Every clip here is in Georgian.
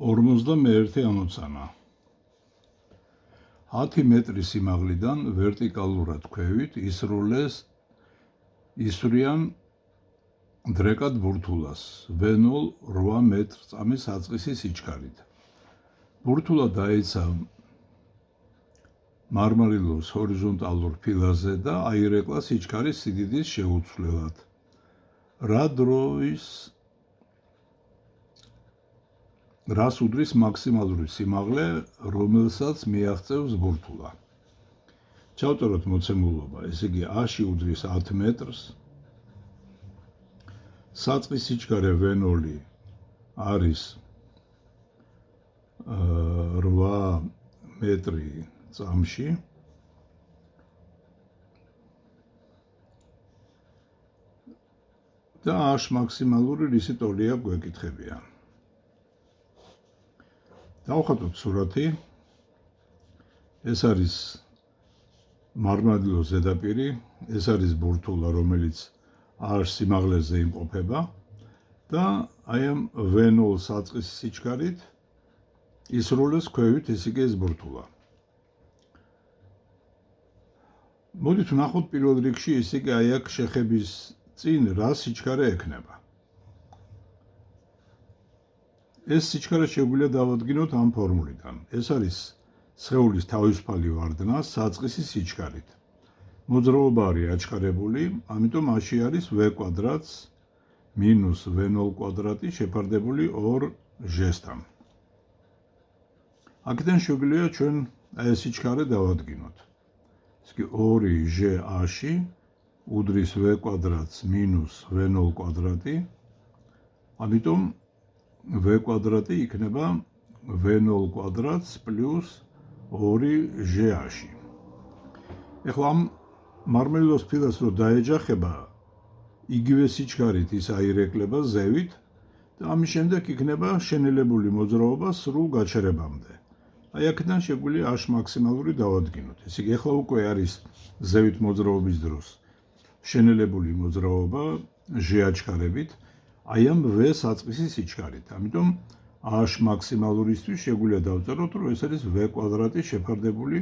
51 ამოცანა. 10 მეტრის სიმაღლიდან ვერტიკალურად ქვევით ისვრიან დრეკად ბურთულას V0 8 მეტრ-წამის საწყისი სიჩქარით. ბურთულა დაეცა მარმარილოს ჰორიზონტალურ ფილაზე და აირეკლა სიჩქარის სიდიდის შეუცვლელად. რას უდრის მაქსიმალური სიმაღლე, რომელსაც მიაღწევს ბურთულა. ჩავწეროთ მოცემულობა, ესე იგი A-ში უდრის 10 მეტრს, საწყის სიჩქარე V0 არის 8 მეტრი წამში და A-ში მაქსიმალური რისი ტოლია გვეკითხებიან. დავხატოთ სურათი. ეს არის მარმარილოს ზედაპირი, ეს არის ბურთულა, რომელიც A-ში სიმაღლეზე იმყოფება და აი ამ V0 საწყის სიჩქარით ისროლეს ქვევით, ეს იგი ეს ბურთულა. მოდით ვნახოთ პირველ რიგში, ეს იგი აი აქ შეხების წინ რა სიჩქარე ექნება. ეს სიჩქარე შეგვიძლია დავადგინოთ ამ ფორმულიდან. ეს არის სხეულის თავისუფალი ვარდნა საწყისი სიჩქარით. მოძრაობა არის აჩქარებული, ამიტომ A-ში არის V² minus V0² შეფარდებული 2G-სთან. აქედან შეგვიძლია ჩვენ ეს სიჩქარე დავადგინოთ. ეს კი 2G A-ში უდრის V² minus V0², ამიტომ V² იქნება V0² plus 2G A-ში. ეხლა ამ მარმარილოს ფილას რო დაეჯახება, იგივე სიჩქარით ის აირეკლება ზევით და ამის შემდეგ იქნება შენელებული მოძრაობა სრულ გაჩერებამდე. აი აქედან შეგვიძლია A-ში მაქსიმალური დავადგინოთ. ესე იგი ეხლა უკვე არის ზევით მოძრაობის დროს შენელებული მოძრაობა G აჩქარებით აი ამ V საწყისი სიჩქარით. ამიტომ A-ში მაქსიმალურისთვის შეგვიძლია დავწეროთ, რომ ეს არის V² შეფარდებული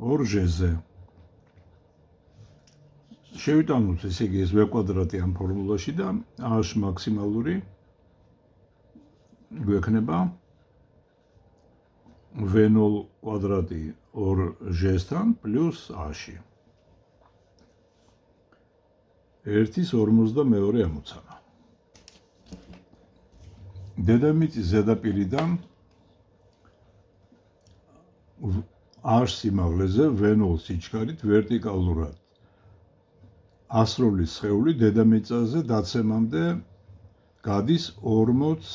2G-ზე. შევიტანოთ ესე იგი ეს V² ამ ფორმულაში და A-ში მაქსიმალური გვექნება V0² 2G-სთან პლუს A-ში. 1/52 ამოცანა. დედამიწის ზედაპირიდან A-ში სიმაღლეზე V0 სიჩქარით ვერტიკალურად ასროლის სხეული დედამიწაზე დაცემამდე გადის 40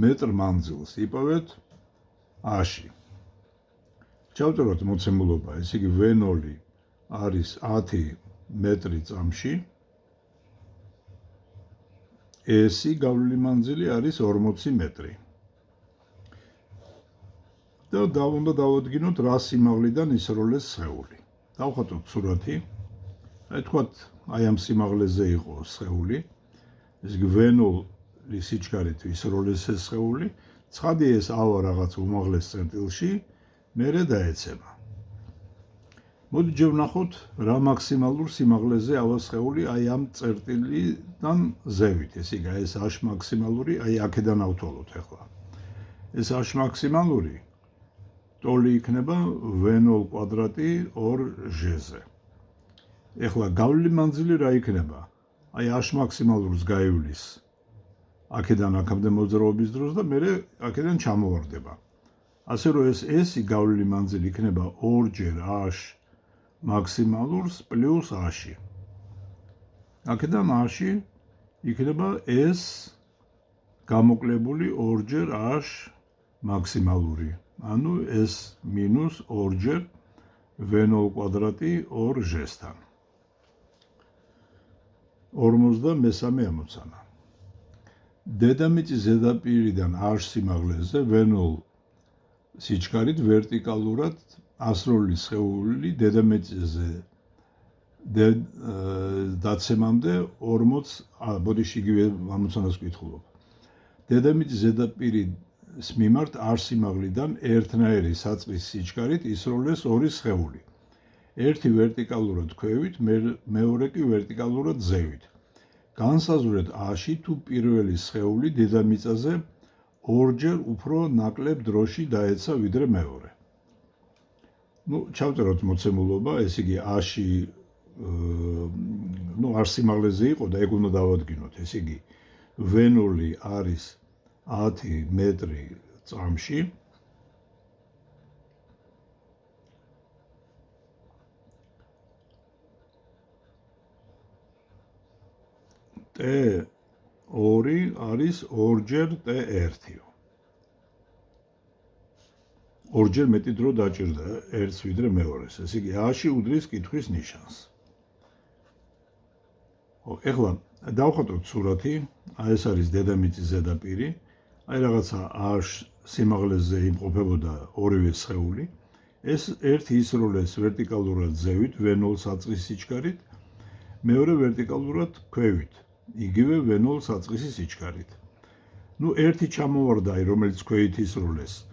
მეტრ მანძილს. იპოვეთ A-ში. ჩავწეროთ მოცემულობა, ესე იგი V0 არის 10 მეტრი წამში, S-ი გავლილი მანძილი არის 40 მეტრი. და უნდა დავადგინოთ რა სიმაღლიდან ისროლეს სხეული. დავხატოთ სურათი. აი თქვათ, აი ამ სიმაღლეზე იყო სხეული, ეს იგი V0 სიჩქარით ისროლეს ეს სხეული, ცხადი ეს ავა რაღაც უმაღლეს წერტილში, მერე დაეცემა. მოდით ვნახოთ რა მაქსიმალურ სიმაღლეზე ავა სხეული აი ამ წერტილიდან ზევით. ესე იგი ეს A-ში მაქსიმალური, აი აქედან ავთვალოთ ახლა. ეს A-ში მაქსიმალური ტოლი იქნება V0² 2G-ზე. ეხლა გავლილი მანძილი რა იქნება? აი A-ში მაქსიმალურს გაივლის აქედან აქამდე მოძრაობის დროს და მერე აქედან ჩამოვარდება. ასე რომ ეს S-ი გავლილი მანძილი იქნება 2ჯერ A-ში მაქსიმალურს პლუს A-ში. აქედან A-ში იქნება S გამოკლებული 2ჯერ A-ში მაქსიმალური. ანუ S minus 2ჯერ V0² 2G-სთან. 53 ამოცანა. დედამიწის ზედაპირიდან A-ში სიმაღლეზე V0 სიჩქარით ვერტიკალურად ასროლის სხეული დედამიწაზე დაცემამდე 40 ბოდიში იგივე ამოცანას ვკითხულობ. დედამიწის ზედაპირი მიმართ R სიმაღლიდან ერთნაირი საწყის სიჩქარით ისროლეს ორი სხეული. ერთი ვერტიკალურად ქვევით, მეორე კი ვერტიკალურად ზევით. განსაზღვრეთ A-ში თუ პირველი სხეული დედამიწაზე ორჯერ უფრო ნაკლებ დროში დაეცა ვიდრე მეორე. ჩავწეროთ მოცემულობა, ეს იგი A-ში R სიმაღლეზე იყო და ეგ უნდა დავადგინოთ. ეს იგი V0 არის 10 მეტრი წამში. T2 არის ორჯერ T1. ორჯერ მეტი დრო დაჭირდა ერთს ვიდრე მეორეს. ეს იგი A-ში უდრის კითხვის ნიშანს. ეხლა დავხატოთ სურათი, ეს არის დედამიწის ზედაპირი, რაღაცა A სიმაღლეზე იმყოფებოდა ორივე სხეული. ეს ერთი ისროლეს ვერტიკალურად ზევით, V0 საწყის სიჩქარით, მეორე ვერტიკალურად ქვევით, იგივე V0 საწყისი სიჩქარით. ერთი ჩამოვარდა, რომელიც ქვევით ისროლეს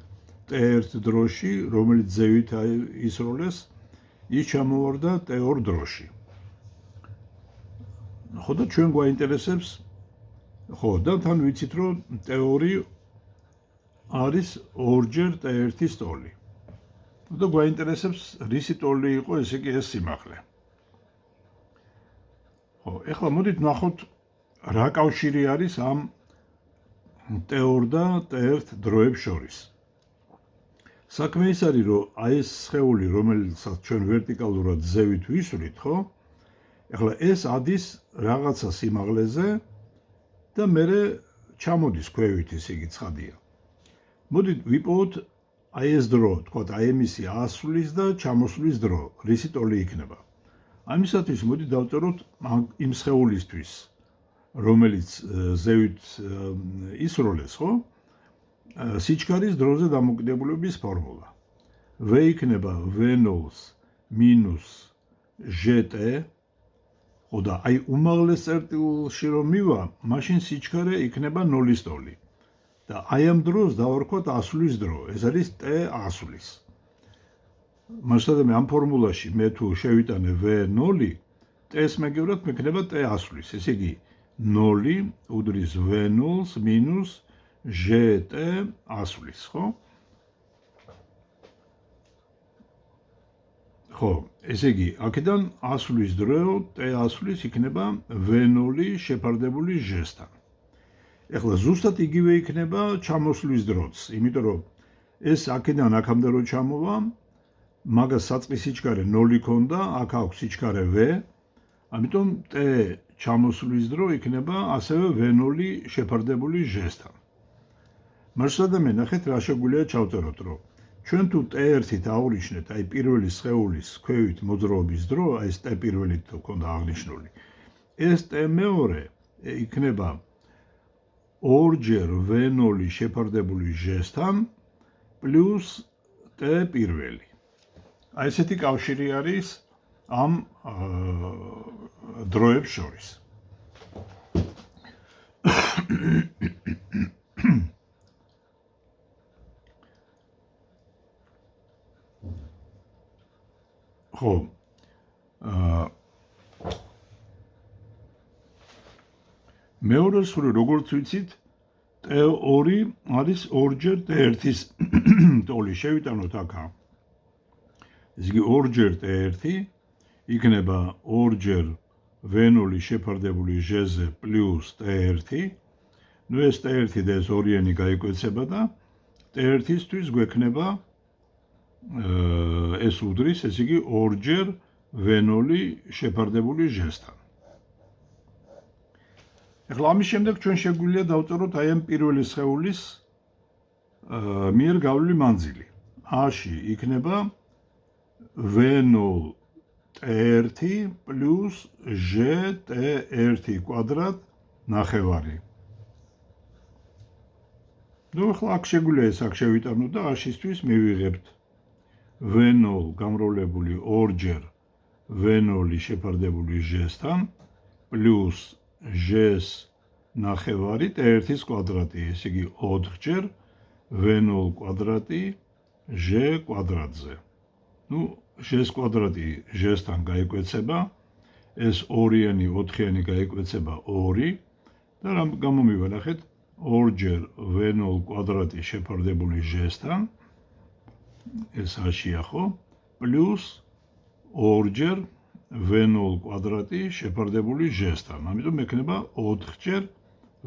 T1 დროში, რომელიც ზევით ისროლეს, ის ჩამოვარდა T2 დროში. ხო და ჩვენ გვაინტერესებს, ხო და თან ვიცით, რომ T2 არის ორჯერ T1-ის ტოლი. და გვაინტერესებს, რისი ტოლი იყო, ესე იგი ეს სიმაღლე. ხო, ეხლა მოდით ნახოთ, რა კავშირი არის ამ T2 და T1 დროებს შორის. საქმე ის არის, რომ ეს სხეული, რომელსაც ჩვენ ვერტიკალურად ზევით ვისვრით, ხო? ეხლა ეს ადის რაღაცა სიმაღლეზე და მერე ჩამოდის ქვევით, ესე იგი ცხადია. მოდით ვიპოვოთ ეს დრო, თქვათ ამისი ასვლის და ჩამოსვლის დრო, რისი ტოლი იქნება. ამისათვის მოდით დავწეროთ იმ სხეულისთვის, რომელიც ზევით ისროლეს, ხო? სიჩქარის დროზე დამოკიდებულების ფორმულა. V იქნება V0 minus GT. ხო და აი უმაღლეს წერტილში რომ მივა, მაშინ სიჩქარე იქნება 0-ის ტოლი. და აი ამ დროს დავარქვათ ასვლის დრო, ეს არის T ასვლის. მასშტაბი ამ ფორმულაში მე თუ შევიტანე V0, T-ს მეგებრად მექნება T ასვლის. ესე იგი 0 უდრის V0-ს minus GT ასვლის, ხო? ხო, ესე იგი, აქედან ასვლის დრო, T ასვლის იქნება V0 შეფარდებული G-სთან. ეხლა ზუსტად იგივე იქნება ჩამოსვლის დროც, იმიტომ რომ ეს აქედან აქამდე რო ჩამოვა, მაგას საწყის სიჩქარე 0 ქონდა, აქ აქვს სიჩქარე V, ამიტომ T ჩამოსვლის დრო იქნება ასევე V0 შეფარდებული G-სთან. მასშტაბი ნახეთ, რა შეგვიძლია ჩავწეროთ, რომ ჩვენ თუ T1-ით აღვნიშნეთ, აი პირველი სხეულის ქვევით მოძრაობის დრო, აი ეს T პირველი თუ ქონდა აღნიშნული. ეს T მეორე იქნება ორჯერ V0 შეფარდებული G-სთან პლუს T პირველი. აი ესეთი კავშირი არის ამ დროებს შორის. ხო, მეორე სხეული, როგორც ვიცით, T2 არის ორჯერ T1-ის ტოლი. შევიტანოთ აქა. ეს იგი ორჯერ T1 იქნება ორჯერ V0 შეფარდებული G-ზე პლუს T1. ეს T1 და ეს ორიანი გაიკვეცება და T1-ისთვის გვექნება ეს უდრის, ეს იგი ორჯერ V0 შეფარდებული G-სთან. ეხლა ამის შემდეგ ჩვენ შეგვიძლია დავწეროთ აი ამ პირველი სხეულის მიერ გავლილი მანძილი. A-ში იქნება V0 T1 პლუს GT1 კვადრატ ნახევარი. ეხლა აქ შეგვიძლია ეს აქ შევიტანოთ და A-შისთვის მივიღებთ V0 გამრავლებული ორჯერ V0 შეფარდებული G-სთან პლუს G-ს ნახევარი T1-ის კვადრატი, ესე იგი 4ჯერ v0 კვადრატი g კვადრატზე. g-ს კვადრატი g-სთან გაიკვეცება, ეს 2-იანი 4-იანი გაიკვეცება 2 და რა გამომივა ნახეთ 2-ჯერ v0 კვადრატი შეფარდებული g-სთან, ეს a-შია ხო, პლუს 2-ჯერ v0 კვადრატი შეფარდებული g-სთან. ამიტომ ექნება 4-ჯერ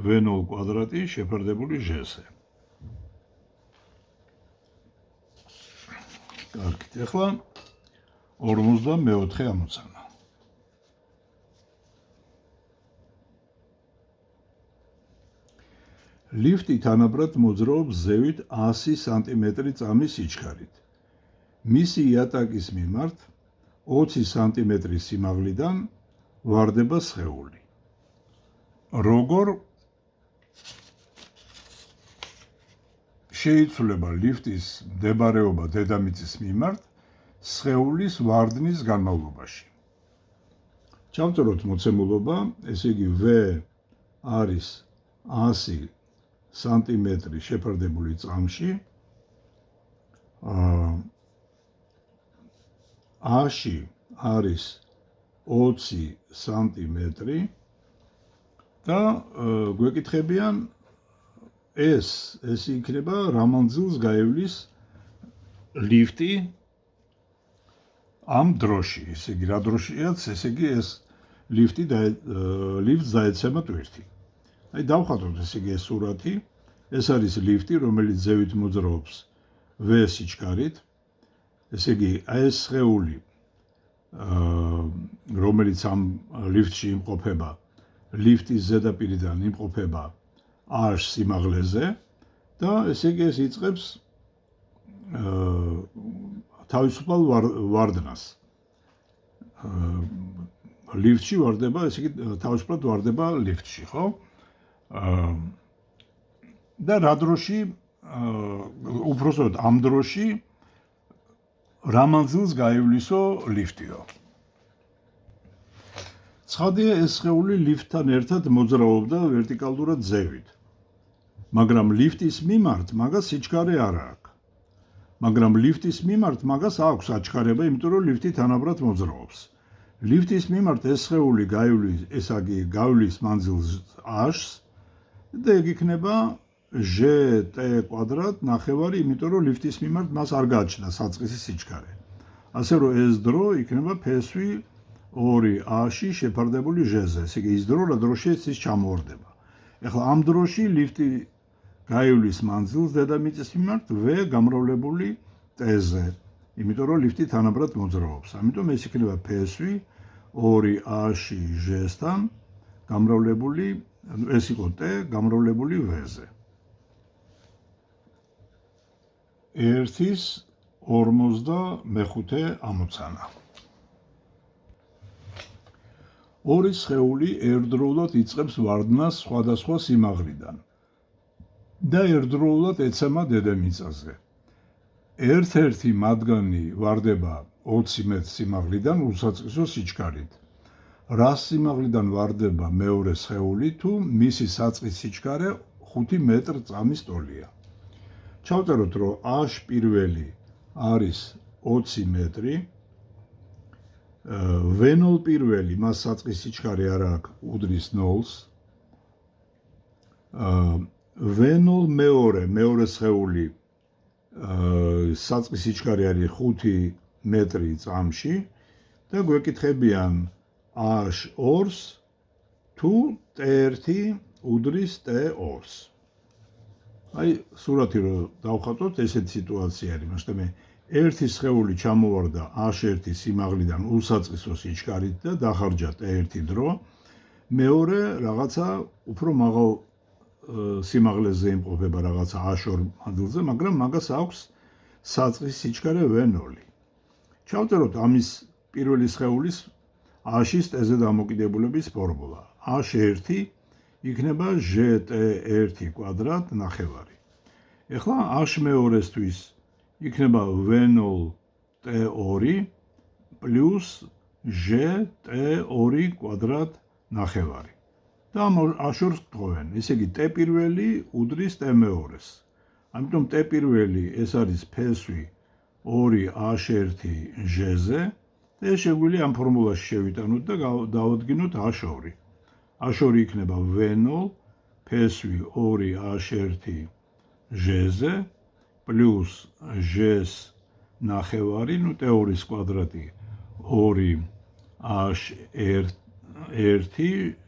v0 კვადრატი შეფარდებული g-ზე. კარგით, ახლა 54 ამოცანა. ლიფტი თანაბრად მოძრაობს ზევით 100 სანტიმეტრი წამის სიჩქარით. მისი იატაკის მიმართ 20 სანტიმეტრის სიმაღლიდან ვარდება სხეული. როგორ შეიცვლება ლიფტის მდებარეობა დედამიწის მიმართ სხეულის ვარდნის განმავლობაში. ჩავწეროთ მოცემულობა, ესე იგი V არის 100 სანტიმეტრი შეფარდებული წამში, A-ში არის 20 სანტიმეტრი და გვეკითხებიან ეს იქნება რა მანძილს გაივლის ლიფტი ამ დროში, ესე იგი რა დროშიაც, ესე იგი ეს ლიფტს დაეცემა ტვირთი. აი დავხატოთ ესე იგი ეს სურათი, ეს არის ლიფტი, რომელიც ზევით მოძრაობს V სიჩქარით, ესე იგი ეს სხეული, რომელიც ამ ლიფტში იმყოფება, ლიფტის ზედაპირიდან იმყოფება A სიმაღლეზე და ესე იგი ეს იწყებს თავისუფალ ვარდნას. ლიფტში ვარდება, ესე იგი თავისუფლად ვარდება ლიფტში, ხო? და რა დროში, უпроსოდ ამ დროში რა მანძილს გაივლისო ლიფტიო. ცხადია ეს სხეული ლიფტთან ერთად მოძრაობდა ვერტიკალურად ზევით. მაგრამ ლიფტის მიმართ მაგას სიჩქარე არ აქვს. მაგრამ ლიფტის მიმართ მაგას აქვს აჩქარება, იმიტომ რომ ლიფტი თანაბრად მოძრაობს. ლიფტის მიმართ ეს სხეული გავლის მანძილს h-ს და ეგ იქნება gt კვადრატ ნახევარი, იმიტომ რომ ლიფტის მიმართ მას არ გააჩნდა საწყისი სიჩქარე. ასე რომ ეს დრო იქნება ფესვი 2a-ში შეფარდებული g-ზე. ესე იგი ის დრო რა დროშიც ის ჩამოვარდება. ეხლა ამ დროში ლიფტი გაივლის მანძილს დედამიწის მიმართ v გამრავლებული t-ზე. იმიტომ რომ ლიფტი თანაბრად მოძრაობს. ამიტომ ეს იქნება ფესვი 2a-ში g-სთან გამრავლებული, ეს იყო t გამრავლებული v-ზე. 1-55 ამოცანა. ორი სხეული ერთდროულად იწყებს ვარდნას სხვადასხვა სიმაღლიდან და ერთდროულად ეცემა დედამიწაზე. ერთ-ერთი მათგანი ვარდება 20 მეტრ სიმაღლიდან უსაწყისო სიჩქარით. რა სიმაღლიდან ვარდება მეორე სხეული თუ მისი საწყის სიჩქარე 5 მეტრ წამის ტოლია. ჩავწეროთ, რომ A-ში პირველი არის 20 მეტრი, V0 პირველი, მას საწყის სიჩქარე არ აქვს, უდრის 0-ს. V0 მეორე სხეული საწყის სიჩქარე არის 5 მეტრი წამში და გვეკითხებიან H2-ს თუ T1 უდრის T2-ს. აი, სურათი რო დავხატოთ, ესეთი სიტუაცია არის, მასშტაბე ერთი სხეული ჩამოვარდა H1 სიმაღლიდან უსაწყისო სიჩქარით და დახარჯა T1 დრო, მეორე რაღაცა უფრო მაღალ სიმაღლეზე იმყოფება რაღაცა H2 მანძილზე, მაგრამ მაგას აქვს საწყის სიჩქარე V0. ჩავწეროთ ამის პირველი სხეულის H-ის T-ზე დამოკიდებულების ფორმულა. H1 იქნება gt1 კვადრატ ნახევარი. ეხლა H მეორესთვის იქნება V0 T2 პლუს gt2 კვადრატ ნახევარი. და ამ H2-ს გთხოვენ. ესე იგი T პირველი უდრის T მეორეს. ამიტომ t პირველი ეს არის ფესვი 2h1 ჟ-ზე და ეს შეგვიძლია ამ ფორმულაში შევიტანოთ და დავადგინოთ h2. h2 იქნება v0 ფესვი 2h1 ჟ-ზე პლუს ჟ-ს ნახევარი, t2-ის კვადრატი 2h1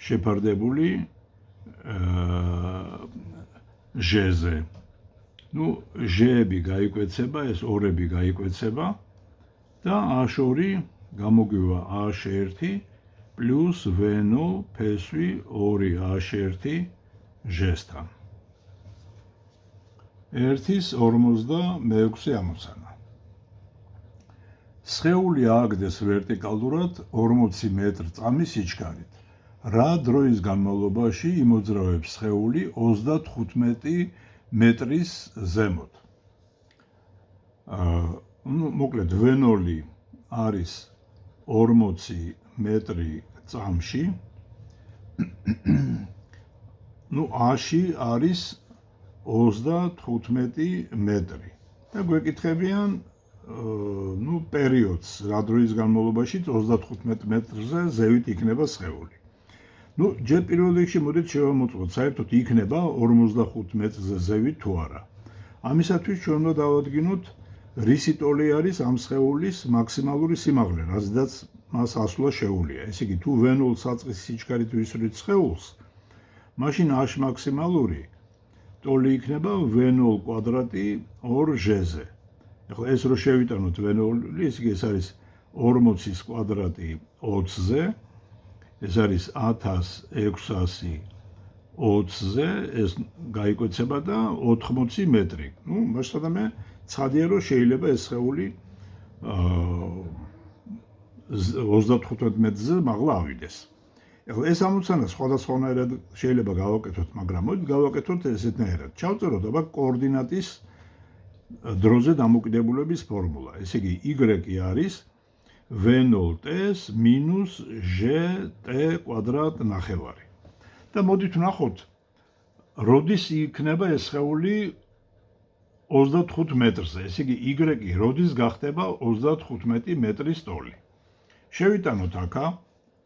შეფარდებული ჟ-ზე. ჟ-ები გაიკვეცება, ეს ორები გაიკვეცება და h2 გამოგვივა h1 პლუს v0 ფესვი 2h1 ჟ-სთან. 1/46 ამოცანა. სხეული ააგდეს ვერტიკალურად 40 მეტр/წამის სიჩქარით. რა დროის განმავლობაში იმოძრავებს სხეული 35 მეტრის ზემოთ? მოკლედ v0 არის 40 მეტრი/წამში. h-ი არის 35 მეტრი. და გვეკითხებიან პერიოდს, რა დროის განმავლობაში 35 მეტრზე ზევით იქნება სხეული. ჯერ პირველ რიგში მოდით შევამოწმოთ, საერთოდ იქნება 45 მეტრზე ზევით თუ არა. ამისათვის ჩვენ უნდა დავადგინოთ, რისი ტოლი არის ამ სხეულის მაქსიმალური სიმაღლე, რაზედაც მას ასვლა შეუძლია. ესე იგი, თუ v0 საწყის სიჩქარით ვისვრით სხეულს, მაშინ h მაქსიმალური ტოლი იქნება v0 კვადრატი 2ჟ-ზე. ახლა ეს რო შევიტანოთ v0, ეს არის 40-ის კვადრატი 20-ზე, ეს არის 1600 20-ზე, ეს გაიკვეცება და 80 მეტრი. მასშტაბად ცხადია, რომ შეიძლება ეს სხეული 35 მეტრზე მაღლა ავიდეს. ახლა ეს ამოცანა სხვადასხვანაირად შეიძლება გავაკეთოთ, მაგრამ მოდით გავაკეთოთ ესეთნაირად. ჩავწეროთ აბა კოორდინატის დროზე დამოკიდებულების ფორმულა. ესე იგი, y არის v0t-ს მინუს ჟ-t კვადრატ ნახევარი. და მოდით ვნახოთ, როდის იქნება ეს სხეული 35 მეტრზე. ესე იგი, y როდის გახდება 35 მეტრის ტოლი. შევიტანოთ აქა,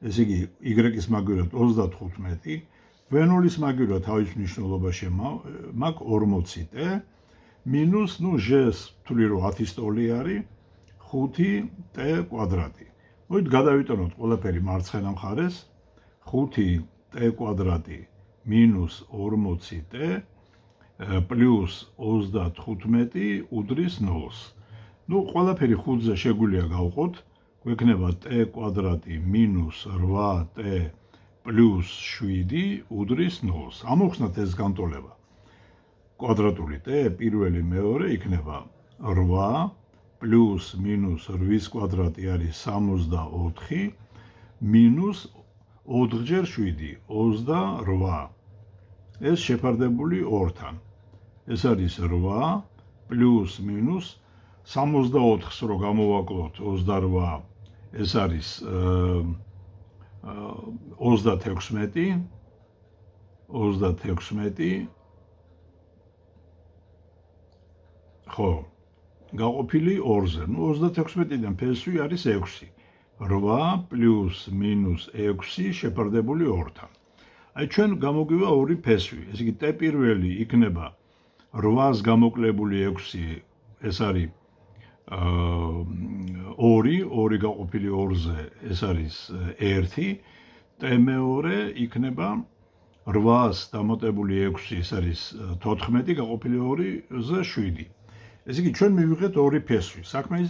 ესე იგი, y-ის მაგივრად 35, v0-ის მაგივრად თავის მნიშვნელობაში მაქვს 40t მინუს, ჟ-ს ვთვლი რომ 10-ის ტოლი არის 5t კვადრატი. მოდით გადავიტანოთ ყველაფერი მარცხენა მხარეს, 5t კვადრატი მინუს 40t პლუს 35 უდრის 0-ს. ყველაფერი 5-ზე შეგვიძლია გავყოთ, გვექნება t კვადრატი მინუს 8t პლუს 7 უდრის 0-ს. ამოვხსნათ ეს განტოლება. კვადრატული t პირველი მეორე იქნება 8 პლუს მინუს 8-ის კვადრატი არის 64 მინუს 4-ჯერ 7 28. ეს შეფარდებული 2-თან. ეს არის 8 პლუს მინუს 64-ს რო გამოვაკლოთ 28, ეს არის 36 ხო, გაყოფილი 2-ზე. 36-დან ფესვი არის 6. 8 პლუს მინუს 6 შეფარდებული 2-თან. აი ჩვენ გამოგვივა ორი ფესვი. ესე იგი, t პირველი იქნება 8-ს გამოკლებული 6, ეს არის 2 გაყოფილი 2-ზე, ეს არის 1. t მეორე იქნება 8-ს დამატებული 6, ეს არის 14 გაყოფილი 2-ზე 7. ესე იგი, ჩვენ მივიღეთ ორი ფესვი. საქმე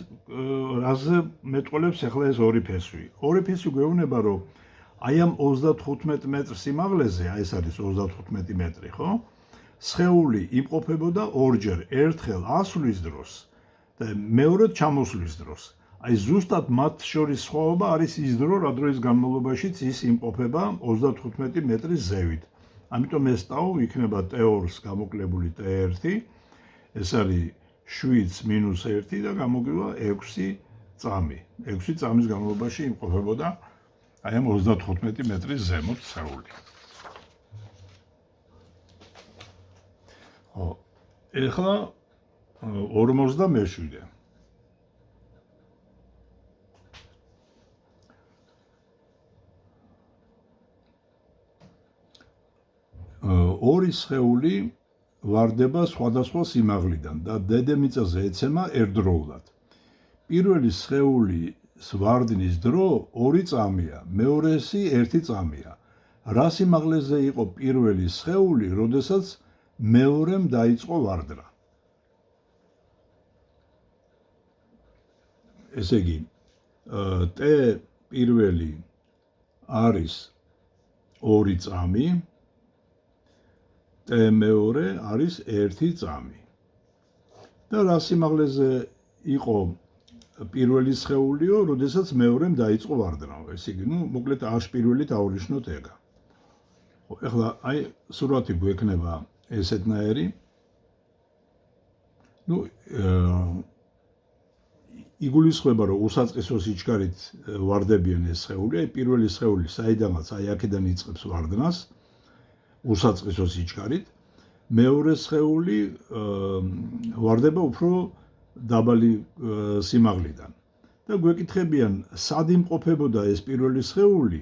რაზე მეტყოლებს ახლა ეს ორი ფესვი? ორი ფესვი გვეუბნება, რომ აი ამ 35 მეტრ სიმაღლეზე, ეს არის 35 მეტრი, ხო? სხეული იმყოფებოდა ორჯერ, ერთხელ ასვლის დროს და მეორედ ჩამოსვლის დროს. აი ზუსტად მათ შორის სხვაობა არის ის დრო, რა დროის განმავლობაშიც ის იმყოფება 35 მეტრის ზევით. ამიტომ ეს ტაუ იქნება t2-ს გამოკლებული t1, ეს არის 7 მინუს 1 და გამოგვივა 6 წამი. 6 წამის განმავლობაში იმყოფებოდა აი ამ 35 მეტრის ზემოთ სხეული. ეხლა 57. ორი სხეული ვარდება სხვადასხვა სიმაღლიდან და დედამიწაზე ეცემა ერთდროულად. პირველი სხეულის ვარდნის დრო 2 წამია, მეორესი 1 წამია. რა სიმაღლეზე იყო პირველი სხეული, როდესაც მეორემ დაიწყო ვარდნა? ესე იგი, t პირველი არის 2 წამი, t მეორე არის 1 წამი. და რა სიმაღლეზე იყო პირველი სხეულიო, როდესაც მეორემ დაიწყო ვარდნა. ესე იგი, მოკლედ A-ში პირველით აღვნიშნოთ ეგა. ეხლა აი სურათი გვექნება ესეთნაირი. იგულისხმება, რომ უსაწყისო სიჩქარით ვარდებიან ეს სხეული. აი პირველი სხეული საიდანაც აი აქედან იწყებს ვარდნას უსაწყისო სიჩქარით. მეორე სხეული ვარდება უფრო დაბალი სიმაღლიდან. და გვეკითხებიან, სად იმყოფებოდა ეს პირველი სხეული,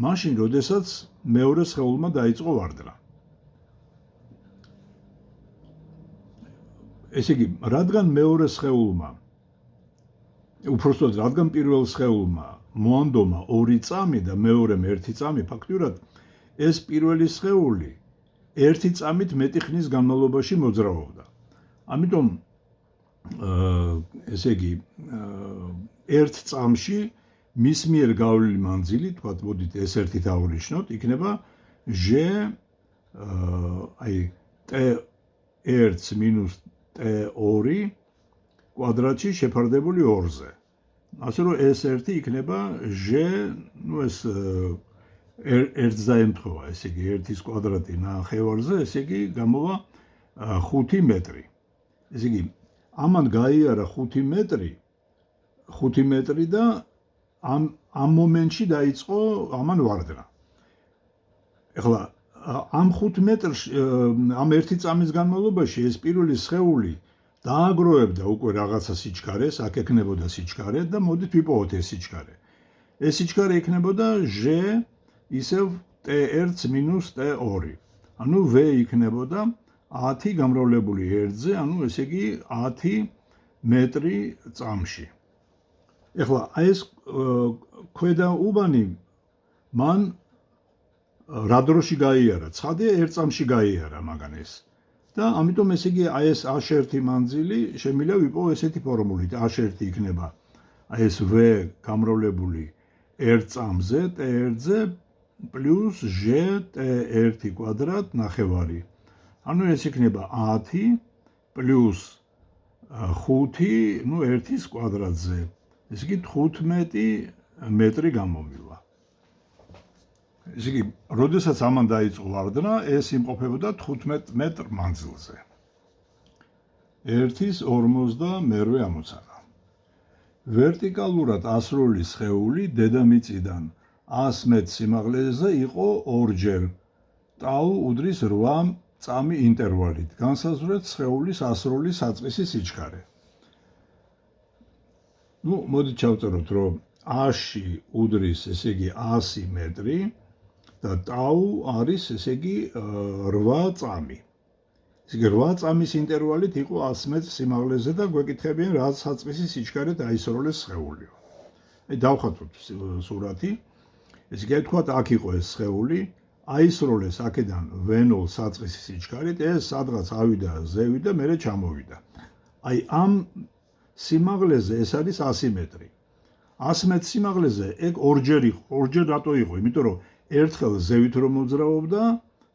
მაშინ, როდესაც მეორე სხეულმა დაიწყო ვარდნა. ესე იგი, რადგან მეორე სხეულმა, უпростოდ, რადგან პირველ სხეულმა მოანდომა 2 წამი და მეორემ 1 წამი, ფაქტურად ეს პირველი სხეული 1 წამით მეტი ხნის განმავლობაში მოძრაობდა. ამიტომ ესე იგი, 1 წამში მის მიერ გავლილი მანძილი, თქვათ, მოდით ეს ერთით აღვნიშნოთ, იქნება G აი T1 minus T2 კვადრატში შეფარდებული 2-ზე. ასე რომ ეს ერთი იქნება G, ეს 1-ს დაემთხვევა, ესე იგი 1-ის კვადრატი ნახევარზე, ესე იგი გამოვა 5 მეტრი. ესე იგი, ამან გაიარა 5 მეტრი და ამ მომენტში დაიწყო ამან ვარდნა. ეხლა ამ 5 მეტრში, ამ 1 წამის განმავლობაში ეს პირველი სხეული დააგროვებდა უკვე რაღაცა სიჩქარეს, აქ ექნებოდა სიჩქარე და მოდით ვიპოვოთ ეს სიჩქარე. ეს სიჩქარე იქნებოდა G ისევ T1 minus T2. ანუ V იქნებოდა 10 გამრავლებული 1-ზე, ანუ ესე იგი 10 მეტრი წამში. ეხლა აი ეს ქვედა უბანი მან რა დროში გაიარა? ცხადია 1 წამში გაიარა მაგან ეს. და ამიტომ ესე იგი აი ეს A1 მანძილი შემიძლია ვიპოვო ესეთი ფორმულით. A1 იქნება აი ეს V გამრავლებული 1 წამზე, T1-ზე პლუს G T1 კვადრატ ნახევარი. ანუ ეს იქნება 10 პლუს 5, 1-ის კვადრატზე. ესე იგი 15 მეტრი გამომივა. ესე იგი, როდესაც ამან დაიწყო ვარდნა, ეს იმყოფებოდა 15 მეტრ მანძილზე. 1-ის 52 ამოცანა. ვერტიკალურად ასრული სხეული დედამიწიდან 100 მეტრ სიმაღლეზე იყო ორჯერ ტაუ უდრის 8 წამი ინტერვალით. განსაზღვრეთ სხეულის ასრული საწყისი სიჩქარე. მოდით ჩავწეროთ, რომ A-ში უდრის, ესე იგი 100 მეტრი და ტაუ არის, ესე იგი 8 წამი. ესე იგი 8 წამის ინტერვალით იყო 100 მეტრ სიმაღლეზე და გვეკითხებიან, რა საწყისი სიჩქარით აისროლეს სხეულიო. აი დავხატოთ სურათი. ესე იგი, თქვათ, აქ იყო ეს სხეული, აისროლეს აქედან V0 საწყისი სიჩქარით, ეს სადღაც ავიდა, ზევიდა, მერე ჩამოვიდა. აი ამ სიმაღლეზე ეს არის 100 მეტრი. 100 მეტრ სიმაღლეზე ეგ ორჯერ იყო. ორჯერ რატო იყო? იმიტომ რომ ერთხელ ზევით რომ მოძრაობდა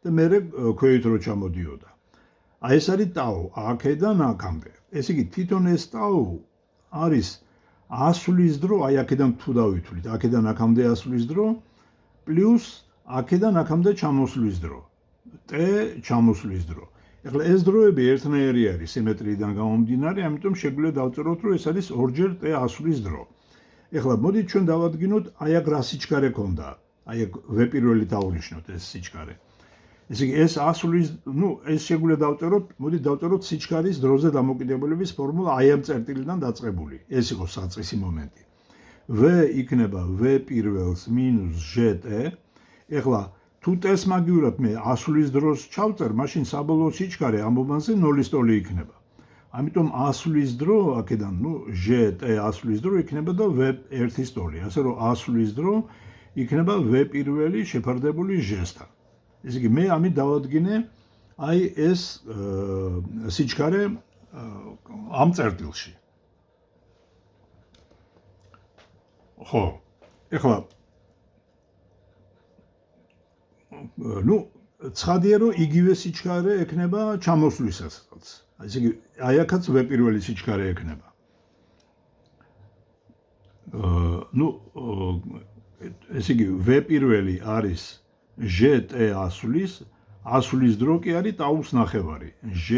და მერე ქვევით რომ ჩამოდიოდა. აი ეს არის ტაუ, აქედან აქამდე. ესე იგი, თვითონ ეს ტაუ არის ასვლის დრო, აი აქედან თუ დავითვლით, აქედან აქამდე ასვლის დრო, პლუს აქედან აქამდე ჩამოსვლის დრო. T ჩამოსვლის დრო. ეხლა ეს დროები ერთნაირი არის სიმეტრიიდან გამომდინარე, ამიტომ შეგვიძლია დავწეროთ, რომ ეს არის ორჯერ T ასვლის დრო. ეხლა მოდით ჩვენ დავადგინოთ, აი აქ რა სიჩქარე ქონდა. აი აქ V პირველით აღვნიშნოთ ეს სიჩქარე. ესე იგი ეს ასulis, ეს შეგვიძლია დავწეროთ, მოდი დავწეროთ სიჩქარის დროზე დამოკიდებულების ფორმულა აი ამ წერტილიდან დაწყებული. ეს იყო საწყისი მომენტი. V იქნება V პირველს minus ჟტ. ეხლა თუ ტესტ მაგივრად მე ასulis დროს ჩავწერ, მაშინ საბოლოო სიჩქარე ამობანზე 0-ის ტოლი იქნება. ამიტომ ასulis დრო აქედან, ჟტ ასulis დრო იქნება და V ერთის ტოლი. ასე რომ ასulis დრო იქნება V პირველი შეფარდებული ჟ-სთან. ესე იგი მე ამით დავადგინე აი ეს სიჩქარე ამ წერტილში. ხო, ეხლა ცხადია რომ იგივე სიჩქარე ექნება ჩამოსვლისასაც. ესე იგი აი აქაც V პირველი სიჩქარე ექნება. ესე იგი V პირველი არის ჟტ ასulis დრო კი არის ტაუს ნახევარი. ჟ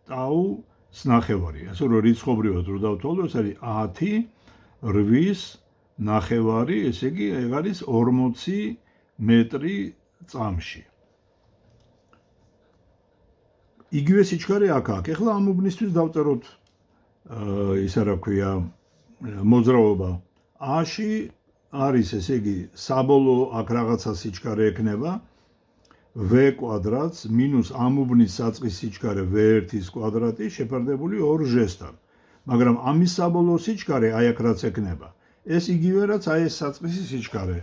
ტაუს ნახევარი. ასე რომ რიცხობრივად რო დავთვალო, ეს არის 10 8-ის ნახევარი, ესე იგი ეგ არის 40 მეტრი წამში. იგივე სიჩქარე აქ აქვს. ეხლა ამ უბნისთვის დავწეროთ ისა რა ქვია მოძრაობა a-ში არის, ესე იგი საბოლოო აქ რაღაცა სიჩქარე ექნება v კვადრატს minus ამ უბნის საწყის სიჩქარე v1-ის კვადრატი შეფარდებული 2ჟ-სთან. მაგრამ ამის საბოლოო სიჩქარე აი აქ რაც ექნება, ეს იგივე რაც აი ეს საწყისი სიჩქარე.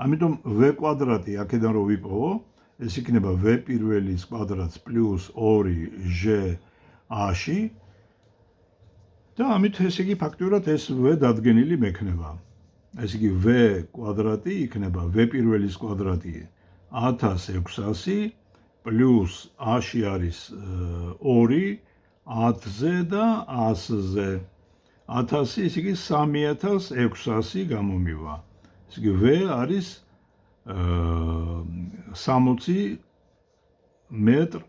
ამიტომ v კვადრატი აქედან რო ვიპოვო, ეს იქნება v პირველის კვადრატს პლუს 2ჟ a-ში და ამით ესე იგი ფაქტურად ეს v დადგენილი მექნება. ეს იგი v კვადრატი იქნება v პირველის კვადრატი 1600 პლუს a-ში არის 2 10-ზე და 100-ზე. 1000 ის იგი 3600 გამომივა. ეს იგი v არის 60 მეტრ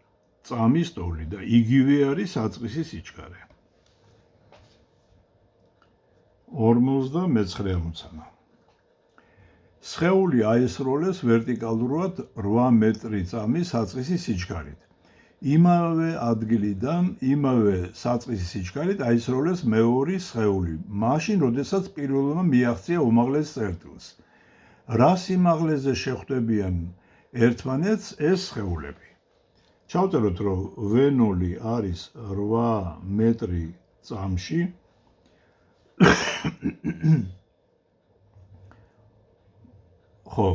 წამის ტოლი და იგივე არის საწყისი სიჩქარე. 59 ამოცანა. სხეული აისროლეს ვერტიკალურად 8 მეტრი წამის საწყისი სიჩქარით. იმავე ადგილიდან, იმავე საწყისი სიჩქარით აისროლეს მეორე სხეული, მაშინ, როდესაც პირველმა მიაღწია უმაღლეს წერტილს. რა სიმაღლეზე შეხვდებიან ერთმანეთს ეს სხეულები? ჩავწეროთ, რომ V0 არის 8 მეტრი წამში. ხო.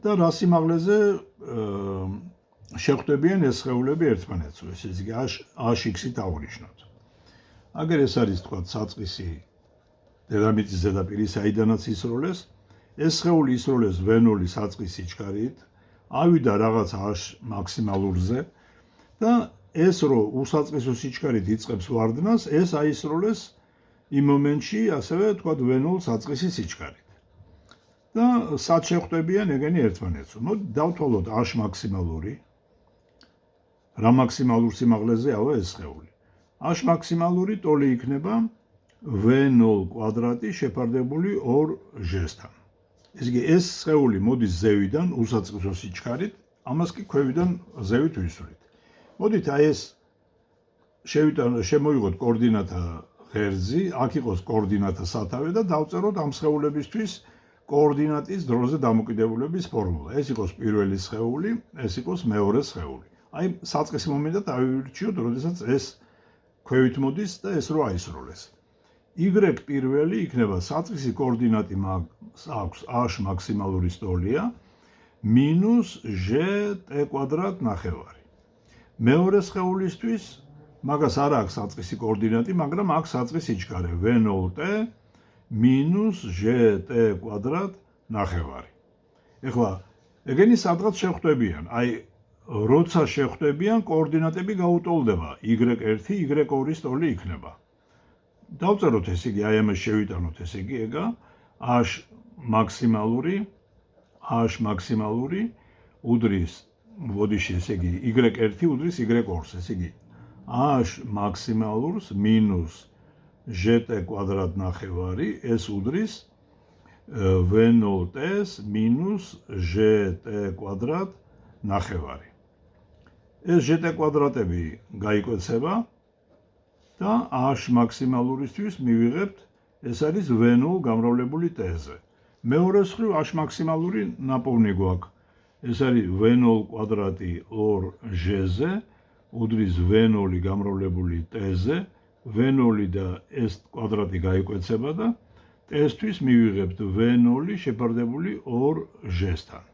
და რა სიმაღლეზე შეხვდებიან ეს სხეულები ერთმანეთს, ესე იგი A-ში დავნიშნოთ. აგერ ეს არის თქვა საწყისი დედამიწის ზედაპირი, საიდანაც ისროლეს, ეს სხეული ისროლეს V0 საწყის სიჩქარით, ავიდა რაღაც A მაქსიმალურზე და ეს რო უსაწყისო სიჩქარით იწყებს ვარდნას, ეს აისროლეს იმ მომენტში, ასევე თქვა V0 საწყისი სიჩქარით. და სად შეხვდებიან ეგენი ერთმანეთს? დავთვალოთ A მაქსიმალური. რა მაქსიმალურ სიმაღლეზეა ეს სხეული? A მაქსიმალური ტოლი იქნება V0 კვადრატი შეფარდებული 2ჟ-სთან. ეს იგი ეს სხეული მოდის ზევიდან უსაწყისო სიჩქარით, ამას კი ქვევიდან ზევით ვისვრით. მოდით აი ეს შემოიღოთ კოორდინატა ღერძი, აქ იყოს კოორდინატა სათავე და დავწეროთ ამ სხეულებისთვის კოორდინატის დროზე დამოკიდებულების ფორმულა. ეს იყოს პირველი სხეული, ეს იყოს მეორე სხეული. აი საწყის მომენტად ავირჩიოთ, როდესაც ეს ქვევით მოდის და ეს რო აისროლეს. Y პირველი იქნება საწყისი კოორდინატი აქვს A-ში მაქსიმალური ტოლია minus ჟტ კვადრატ ნახევარი. მეორე სხეულისთვის მაგას არ აქვს საწყისი კოორდინატი, მაგრამ აქვს საწყის სიჩქარე V0t minus ჟტ კვადრატ ნახევარი. ეხლა ეგენი სადღაც შეხვდებიან, აი როცა შეხვდებიან კოორდინატები გაუტოლდება y1, y2-ის ტოლი იქნება. დავწეროთ ესე იგი, აი ამას შევიტანოთ ესე იგი, ეგა A მაქსიმალური უდრის, ბოდიში ესე იგი, y1 უდრის y2-ს, ესე იგი, A მაქსიმალურს minus ჟტ კვადრატ ნახევარი, ეს უდრის V0t-ს minus ჟტ კვადრატ ნახევარი. ეს ჟტ კვადრატები გაიკვეცება და h მაქსიმალურისთვის მივიღებთ ეს არის v0 გამრავლებული t-ზე. მეორე მხრივ h მაქსიმალური ნაპოვნი გვაქვს. ეს არის v0 კვადრატი 2g-ზე უდრის v0 გამრავლებული t-ზე, v0 და s კვადრატი გაიკვეცება და t-ისთვის მივიღებთ v0 შეფარდებული 2g-თან.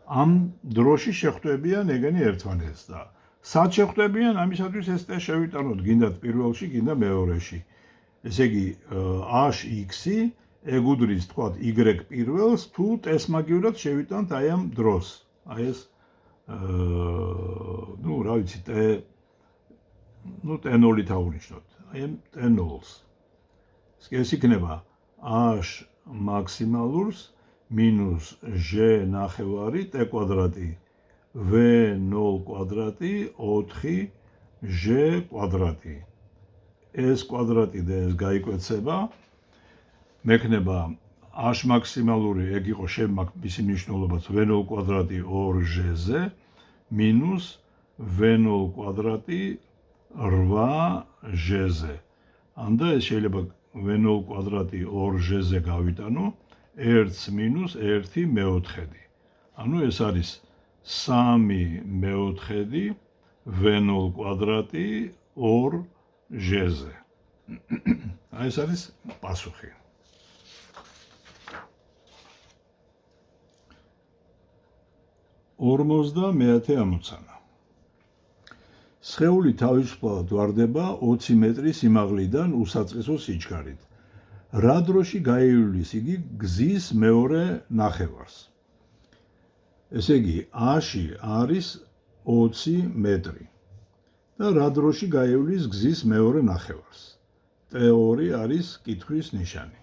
ამ დროში შეხვდებიან ეგენი ერთმანეთს და სად შეხვდებიან, ამისათვის ეს t შევიტანოთ გინდათ პირველში, გინდა მეორეში. ესე იგი hx-ი ეგ უდრის თქვათ y პირველს თუ t-ს მაგივრად შევიტანთ აი ამ დროს. აი ეს რა ვიცი t0-ით ავნიშნოთ. აი ამ t0-ს. ეს იქნება h მაქსიმალურს მინუს g ნახევარი t კვადრატი v0 კვადრატი 4g კვადრატი. ეს კვადრატი და ეს გაიკვეცება. მექნება h მაქსიმალური ეგ იყო მისი მნიშვნელობაც v0 კვადრატი 2g-ზე მინუს v0 კვადრატი 8g-ზე. ანდა ეს შეიძლება v0 კვადრატი 2g-ზე გავიტანო 1 მინუს 1 მეოთხედი. ანუ ეს არის 3 მეოთხედი v0 კვადრატი 2g-ზე. აი ეს არის პასუხი. ორმოცდამეათე ამოცანა. სხეული თავისუფლად ვარდება 20 მეტრის სიმაღლიდან უსაწყისო სიჩქარით. რა დროში გაივლის იგი გზის მეორე ნახევარს? ესე იგი, a-ში არის 20 მეტრი და რა დროში გაივლის გზის მეორე ნახევარს? t2 არის კითხვის ნიშანი.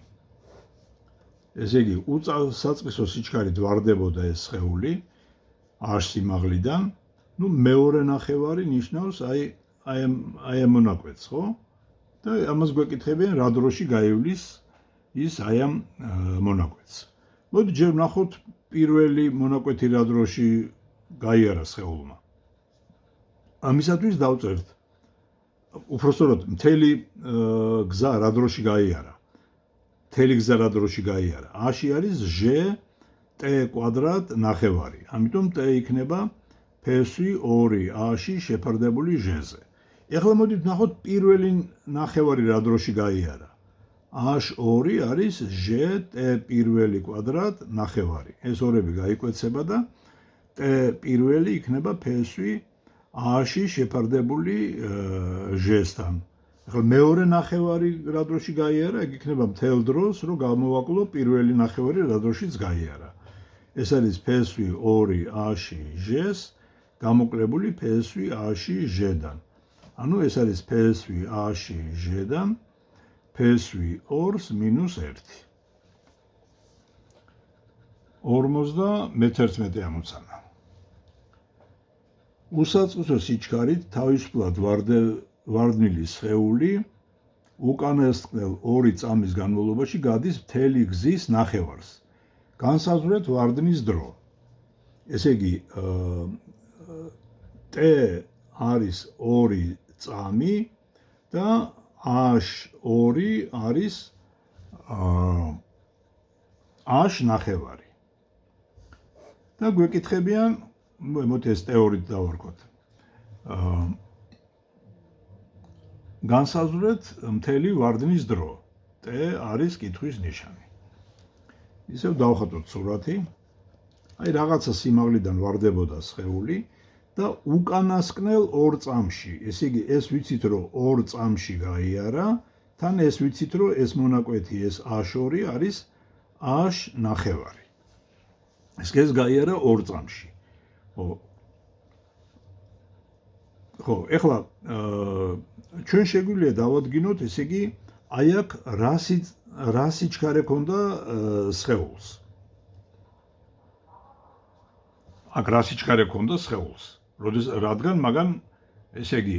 ესე იგი, უსაწყისო სიჩქარით ვარდებოდა ეს სხეული h სიმაღლიდან, მეორე ნახევარი ნიშნავს აი ამ მონაკვეთს, ხო? და ამას გვეკითხებიან რა დროში გაივლის ის აი ამ მონაკვეთს. მოდი ჯერ ვნახოთ პირველი მონაკვეთი რა დროში გაიარა სხეულმა. ამისათვის დავწერთ უпростоროდ მთელი გზა რა დროში გაიარა. მთელი გზა რა დროში გაიარა. a-ში არის g t კვადრატ ნახევარი. ამიტომ t იქნება ფესვი 2 a-ში შეფარდებული g-ზე. ეხლა მოდით ვნახოთ პირველი ნახევარი რა დროში გაიარა. h2 არის g t პირველი კვადრატ ნახევარი. ეს ორები გაიკვეცება და t პირველი იქნება ფესვი a-ში შეფარდებული g-სთან. ეხლა მეორე ნახევარი რა დროში გაიარა, ეგ იქნება მთელ დროს, რომ გამოვაკლო პირველი ნახევარი რა დროშიც გაიარა. ეს არის ფესვი 2 a-ში g-ს გამოკლებული ფესვი a-ში g-დან. ანუ ეს არის ფესვი a-ში g-დან ფესვი 2-ს მინუს 1. 51 ამოცანა. უსაწყისო სიჩქარით თავისუფლად ვარდნილი სხეული უკანასკნელ 2 წამის განმავლობაში გადის მთელი გზის ნახევარს. განსაზღვრეთ ვარდნის დრო. ესე იგი, t არის 2 წამი და h2 არის h ნახევარი. და გვეკითხებიან, მოდი ეს თეორიით დავარქოთ. განსაზღვრეთ მთელი ვარდნის დრო. t არის კითხვის ნიშანი. ისევ დავხატოთ სურათი. აი რაღაცა სიმაღლიდან ვარდებოდა სხეული და უკანასკნელ 2 წამში, ესე იგი ეს ვიცით რომ 2 წამში გაიარა, თან ეს ვიცით რომ ეს მონაკვეთი ეს h2 არის h ნახევარი. ეს გაიარა 2 წამში. ხო, ეხლა ჩვენ შეგვიძლია დავადგინოთ, ესე იგი აი აქ რა სიჩქარე ქონდა სხეულს. აქ რა სიჩქარე ქონდა სხეულს. რადგან მაგან ესე იგი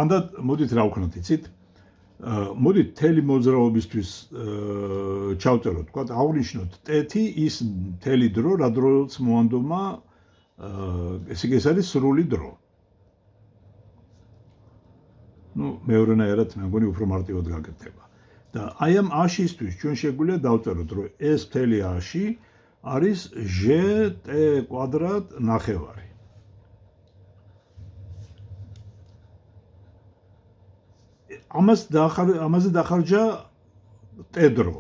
ანდა მოდით რა ვქნათ, იცით? მოდით მთელი მოძრაობისთვის ჩავწეროთ, თქვა აღნიშნოთ ტეთი ის მთელი დრო, რა დროც მოანდომა ესე იგი ეს არის სრული დრო. მეორენაირად მე მგონი უფრო მარტივად გაკეთდება. და აი ამ აშისთვის ჩვენ შეგვიძლია დავწეროთ, რომ ეს მთელი აში არის ჟტ კვადრატ ნახევარი. ამაზე დახარჯა ტ დრო.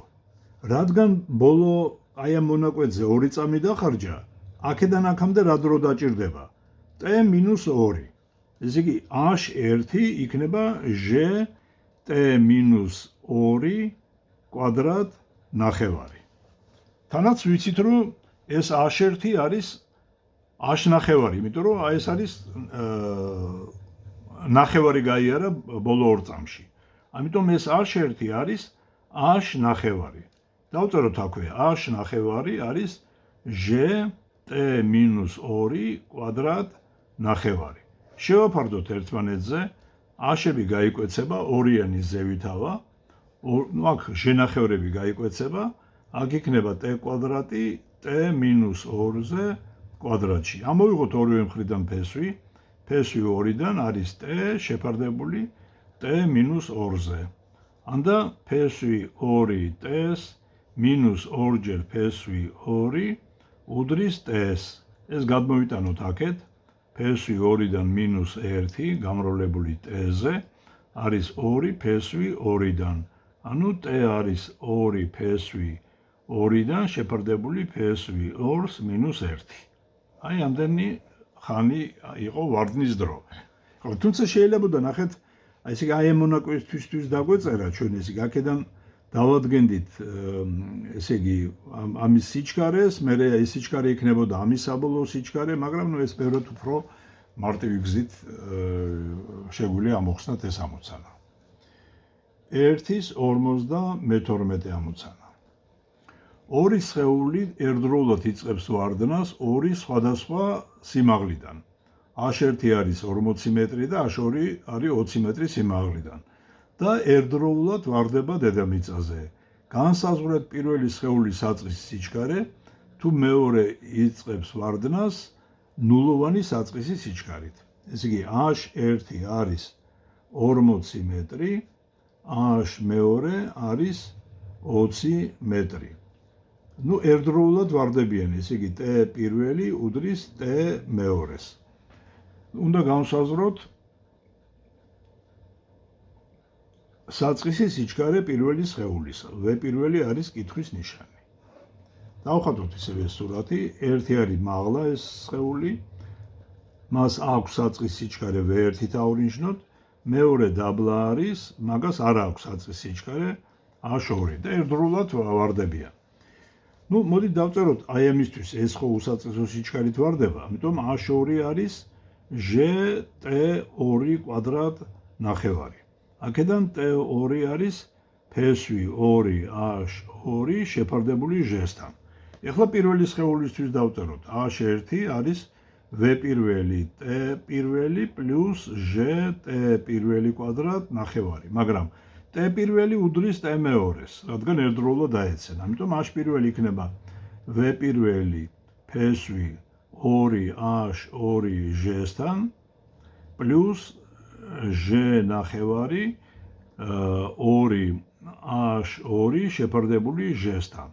რადგან ბოლო აი ამ მონაკვეთზე 2 წამი დახარჯა, აქედან აქამდე რა დრო დაჭირდება? ტ - 2. ესე იგი h1 იქნება ჟტ - 2 კვადრატ ნახევარი. თანაც ვიცით რომ ეს h1 არის h ნახევარი, იმიტომ რომ აი ეს არის ნახევარი გაიარა ბოლო 2 წამში. ამიტომ ეს h1 არის h ნახევარი. დავწეროთ აქვე h ნახევარი არის ჟტ - 2 კვადრატ ნახევარი. შევაფარდოთ ერთმანეთზე, h-ები გაიკვეცება ორიანი ზევითავა, აქ ჟ-ნახევრები გაიკვეცება, აქ იქნება t კვადრატი t - 2-ზე კვადრატში. ამოვიღოთ ორივე მხრიდან ფესვი, ფესვი 2-დან არის t შეფარდებული t - 2-ზე. ანდა ფესვი 2 t-ს მინუს 2-ჯერ ფესვი 2 უდრის t-ს. ეს გადმოვიტანოთ აქეთ. ფესვი 2-დან მინუს 1 გამრავლებული t-ზე არის 2 ფესვი 2-დან. ანუ t არის 2 ფესვი 2-დან შეფარდებული ფესვი 2-ს მინუს 1. აი ამდენი ხანი იყო ვარდნის დრო. თუმცა შეიძლება ნახეთ, ესე იგი აი ამ მონაკვეთისთვის დაგვეწერა ჩვენ ესე იგი აქედან დავადგენდით ესე იგი ამის სიჩქარეს, მერე ეს სიჩქარე იქნებოდა ამის საბოლოო სიჩქარე, მაგრამ ეს ბევრად უფრო მარტივი გზით შეგვიძლია ამოხსნათ ეს ამოცანა. 1/52 ამოცანა. ორი სხეული ერთდროულად იწყებს ვარდნას ორი სხვადასხვა სიმაღლიდან. h1 არის 40 მეტრი და h2 არის 20 მეტრი სიმაღლიდან. და ერთდროულად ვარდება დედამიწაზე. განსაზღვრეთ პირველი სხეულის საწყისი სიჩქარე, თუ მეორე იწყებს ვარდნას ნულოვანი საწყისი სიჩქარით. ესე იგი h1 არის 40 მეტრი, h2 არის 20 მეტრი. ერთდროულად ვარდებიან, ესე იგი t პირველი უდრის t მეორეს. უნდა განსაზღვროთ საწყისი სიჩქარე პირველი სხეულისა. V პირველი არის კითხვის ნიშანი. დავხატოთ ისევე სურათი, ერთი არის მაღლა ეს სხეული, მას აქვს საწყისი სიჩქარე V1-ით ავნიშნოთ, მეორე დაბლა არის, მაგას არ აქვს საწყისი სიჩქარე h2 და ერთდროულად ვარდებიან. მოდით დავწეროთ აი ამისთვის ეს ხო უსაწყისო სიჩქარით ვარდება, ამიტომ h2 არის ჟტ2 კვადრატ ნახევარი. აქედან t2 არის ფესვი 2h2 შეფარდებული ჟ-სთან. ეხლა პირველი სხეულისთვის დავწეროთ. h1 არის v პირველი t პირველი პლუს ჟტ პირველი კვადრატ ნახევარი, მაგრამ t პირველი უდრის t მეორეს, რადგან ერთდროულად დაეცენ. ამიტომ h პირველი იქნება v პირველი ფესვი 2h2 ჟ-სთან პლუს ჟ ნახევარი 2h2 შეფარდებული ჟ-სთან.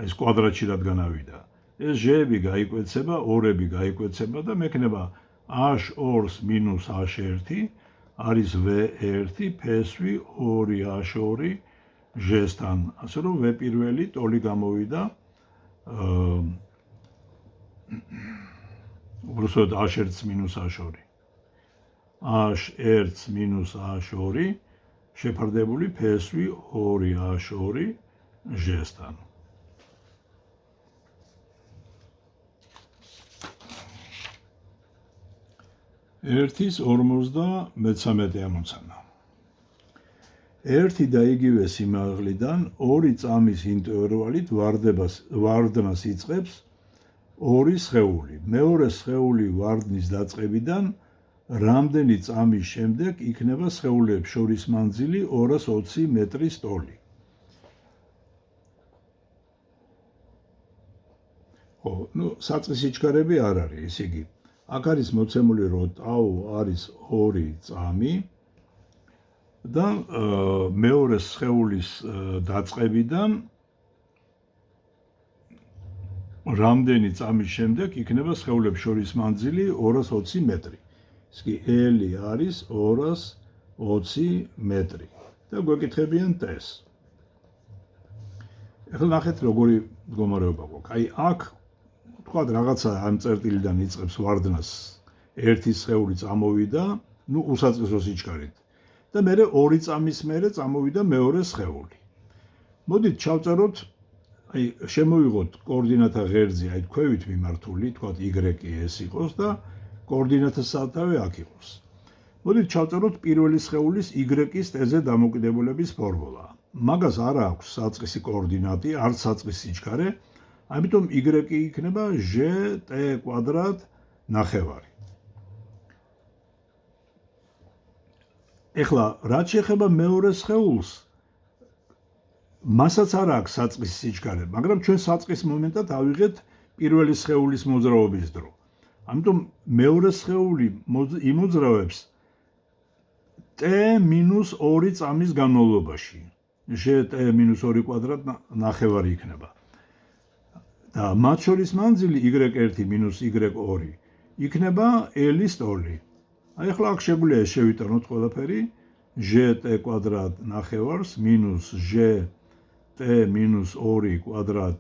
ეს კვადრატში რადგან ავიდა. ეს ჟ-ები გაიკვეცება, 2-ები გაიკვეცება და მექნება h2-ს მინუს h1 არის v1 ფესვი 2h2 ჟ-სთან. ასე რომ v პირველი ტოლი გამოვიდა უბრალოდ h1-ს მინუს h2. h1 მინუს h2 შეფარდებული ფესვი 2h2 ჟ-სთან. ერთის 53 ამოცანა. ერთი და იგივე სიმაღლიდან ორი წამის ინტერვალით ვარდნას იწყებს ორი სხეული. მეორე სხეული ვარდნის დაწყებიდან რამდენი წამის შემდეგ იქნება სხეულებს შორის მანძილი 220 მეტრის ტოლი. საწყის სიჩქარები არ არის, ესე იგი, აქ არის მოცემული, რომ ტაუ არის 2 წამი და მეორე სხეულის დაწყებიდან რამდენი წამის შემდეგ იქნება სხეულებს შორის მანძილი 220 მეტრი. ეს კი ელი არის 220 მეტრი და გვეკითხებიან ტეს. ახლა ნახეთ როგორი მდგომარეობა გვაქვს. აი აქ თქვა რაღაცა ამ წერტილიდან იწყებს ვარდნას ერთი სხეული წამოვიდა, უსაწყისო სიჩქარით და მერე 2 წამის მერე წამოვიდა მეორე სხეული. მოდით ჩავწეროთ, აი შემოვიღოთ კოორდინატა ღერძი, აი ქვევით მიმართული, თქვა y-ეს იყოს და კოორდინატა სათავე აქ იყოს. მოდით ჩავწეროთ პირველი სხეულის y-ის ტეზე დამოკიდებულების ფორმულა. მაგას არ აქვს საწყისი კოორდინატი, არც საწყისი სიჩქარე, ამიტომ y იქნება gt კვადრატ ნახევარი. ეხლა რაც შეეხება მეორე სხეულს, მასაც არ აქვს საწყისი სიჩქარე, მაგრამ ჩვენ საწყის მომენტად ავიღეთ პირველი სხეულის მოძრაობის დრო. ამიტომ მეორე სხეული იმოძრავებს t-2 წამის განმავლობაში. gt-2 კვადრატ ნახევარი იქნება. და მათ შორის მანძილი y1-y2 იქნება ელი-ის ტოლი. აი ახლა აქ შეგვიძლია ეს შევიტანოთ ყველაფერი gt კვადრატ ნახევარს მინუს gt-2 კვადრატ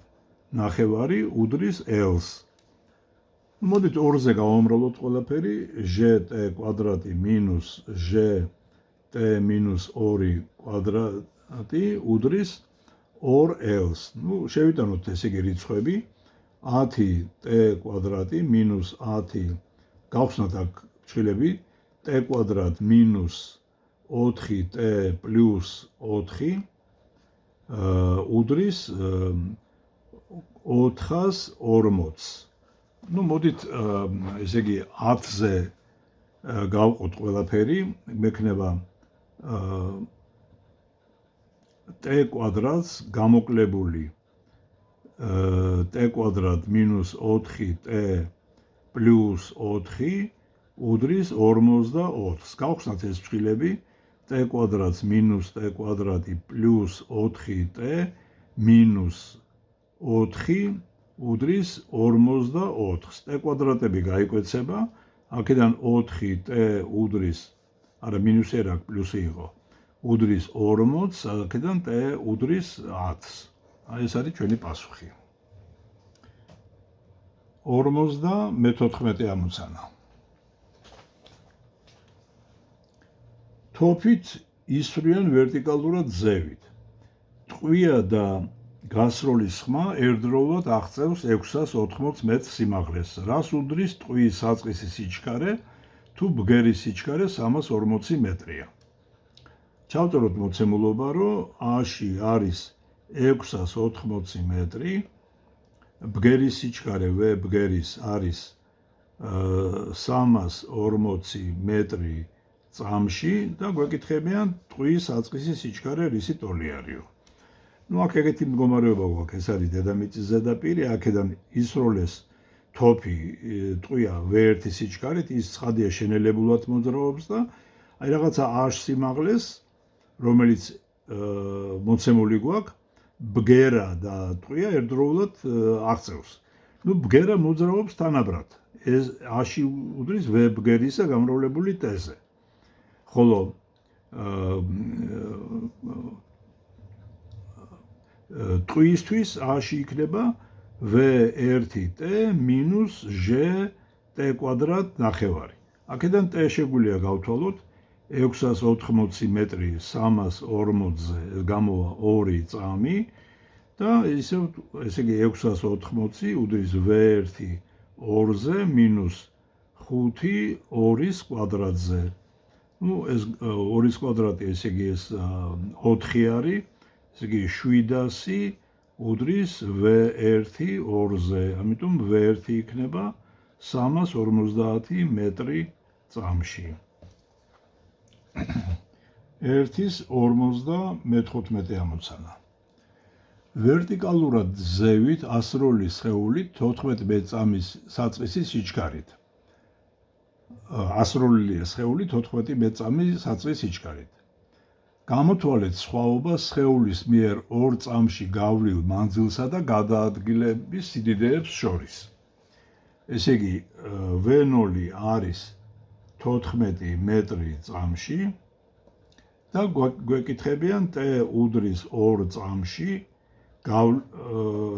ნახევარი უდრის ელს. მოდით 2-ზე გავამრავლოთ ყველაფერი gt კვადრატი მინუს gt-2 კვადრატი უდრის 2ელს. შევიტანოთ ესე იგი რიცხვები 10t კვადრატი მინუს 10 გავხსნათ აქ ცვლილები t კვადრატ მინუს 4t პლუს 4 უდრის 440. მოდით ესე იგი 10-ზე გავყოთ ყველაფერი, მექნება t კვადრატს გამოკლებული t კვადრატ მინუს 4t პლუს 4 უდრის 44. გავხსნათ ეს ცვლილები t კვადრატს მინუს t კვადრატი პლუს 4t მინუს 4 უდრის 44. t კვადრატები გაიკვეცება, აქედან 4t უდრის, არა მინუსი არ აქვს, პლუსი იყო. უდრის 40, აქედან t უდრის 10. აი ეს არის ჩვენი პასუხი. 54 ამოცანა. თოფით ისვრიან ვერტიკალურად ზევით. ტყვია და გასროლის ხმა ერთდროულად აღწევს 680 მეტრს სიმაღლეს. რას უდრის ტყვის საწყისი სიჩქარე, თუ ბგერის სიჩქარე 340 მეტრია. ჩავწეროთ მოცემულობა, რომ A-ში არის 680 მეტრი, ბგერის სიჩქარე V ბგერის არის 340 მეტრი წამში და გვეკითხებიან ტყვის საწყისი სიჩქარე რისი ტოლი არისო. აქ ეგეთი მდგომარეობა გვაქვს, ეს არის დედამიწის ზედაპირი, აქედან ისროლეს თოფი ტყვია V1 სიჩქარით, ის ცხადია შენელებულად მოძრაობს და აი რაღაცა A სიმაღლეს, რომელიც მოცემული გვაქვს, ბგერა და ტყვია ერთდროულად აღწევს. ბგერა მოძრაობს თანაბრად. ეს A-ში უდრის V ბგერისა გამრავლებული t-ზე. ხოლო ტყვისთვის A-ში იქნება V1t მინუს gt კვადრატ ნახევარი. აქედან t შეგვიძლია გავთვალოთ 680 მეტრი 340-ზე გამოვა 2 წამი და ესე იგი 680 უდრის V1 2-ზე მინუს 5 2-ის კვადრატზე. ეს 2-ის კვადრატი ესე იგი ეს 4 არის, ესე იგი 700 უდრის V1 2-ზე. ამიტომ V1 იქნება 350 მეტრი წამში. 1/55 ამოცანა. ვერტიკალურად ზევით ასრული სხეული 14 წამის საწყისი სიჩქარით. ასრულია სხეული 14 წამის საწყის სიჩქარით. გამოთვალეთ სხვაობა სხეულის მიერ ორ წამში გავლილ მანძილსა და გადაადგილების სიდიდეებს შორის. ესე იგი, V0 არის 14 მეტრი წამში და გვეკითხებიან T უდრის ორ წამში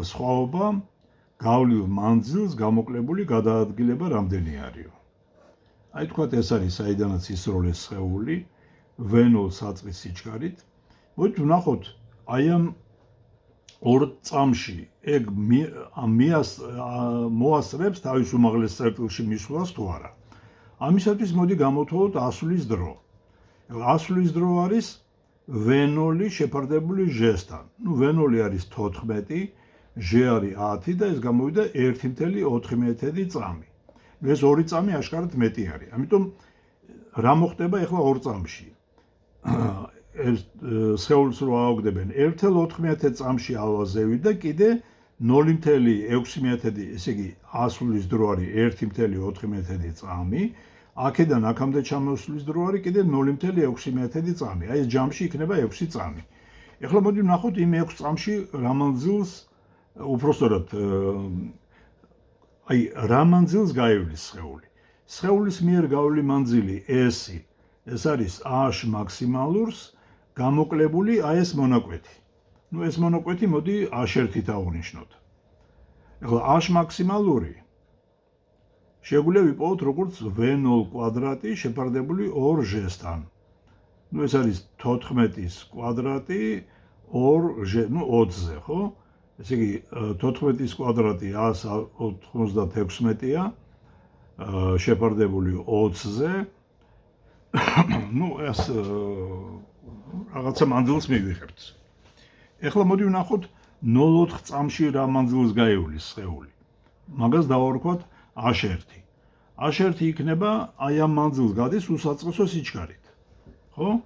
სხვაობა გავლილ მანძილს გამოკლებული გადაადგილება რამდენი არისო. აი თქვათ ეს არის საიდანაც ისროლეს სხეული V0 საწყის სიჩქარით. მოდით ვნახოთ აი ამ ორ წამში ეგ მოასწრებს თავის უმაღლეს წერტილში მისვლას თუ არა. ამისათვის მოდი გამოვთვალოთ ასვლის დრო. ასვლის დრო არის V0 შეფარდებული ჟ-სთან. V0 არის 14, ჟ არის 10 და ეს გამოვიდა 1/4 წამი. ეს ორი წამი აშკარად მეტი არის. ამიტომ რა მოხდება ახლა ორ წამში? სხეულს რო აოგდებენ 1/4 წამში ავაზევით და კიდე 0.6, ესე იგი ასვლის დრო არის 1/4 წამი. აქედან აქამდე ჩამოსვლის დრო არის კიდე 0.6 წამი. აი ეს ჯამში იქნება 6 წამი. ეხლა მოდი ვნახოთ იმ 6 წამში რა მანძილს, უпростоრად აი რა მანძილს გაივლის სხეული. სხეულის მიერ გავლილი მანძილი S, ეს არის H მაქსიმალურს გამოკლებული აი ეს მონაკვეთი. ეს მონაკვეთი მოდი H1-ით აღვნიშნოთ. ეხლა H მაქსიმალური შეგვიძლია ვიპოვოთ როგორც V0 კვადრატი შეფარდებული 2ჟ-სთან. ეს არის 14-ის კვადრატი 2ჟ, 20-ზე, ხო? ესე იგი 14-ის კვადრატი 196-ია შეფარდებული 20-ზე. ეს რაღაცა მანძილს მივიღებთ. ეხლა მოდი ვნახოთ 0.4 წამში რა მანძილს გაივლის სხეული. მაგას დავარქვათ H1. H1 იქნება აი ამ მანძილს გადის უსაწყისო სიჩქარით. ხო?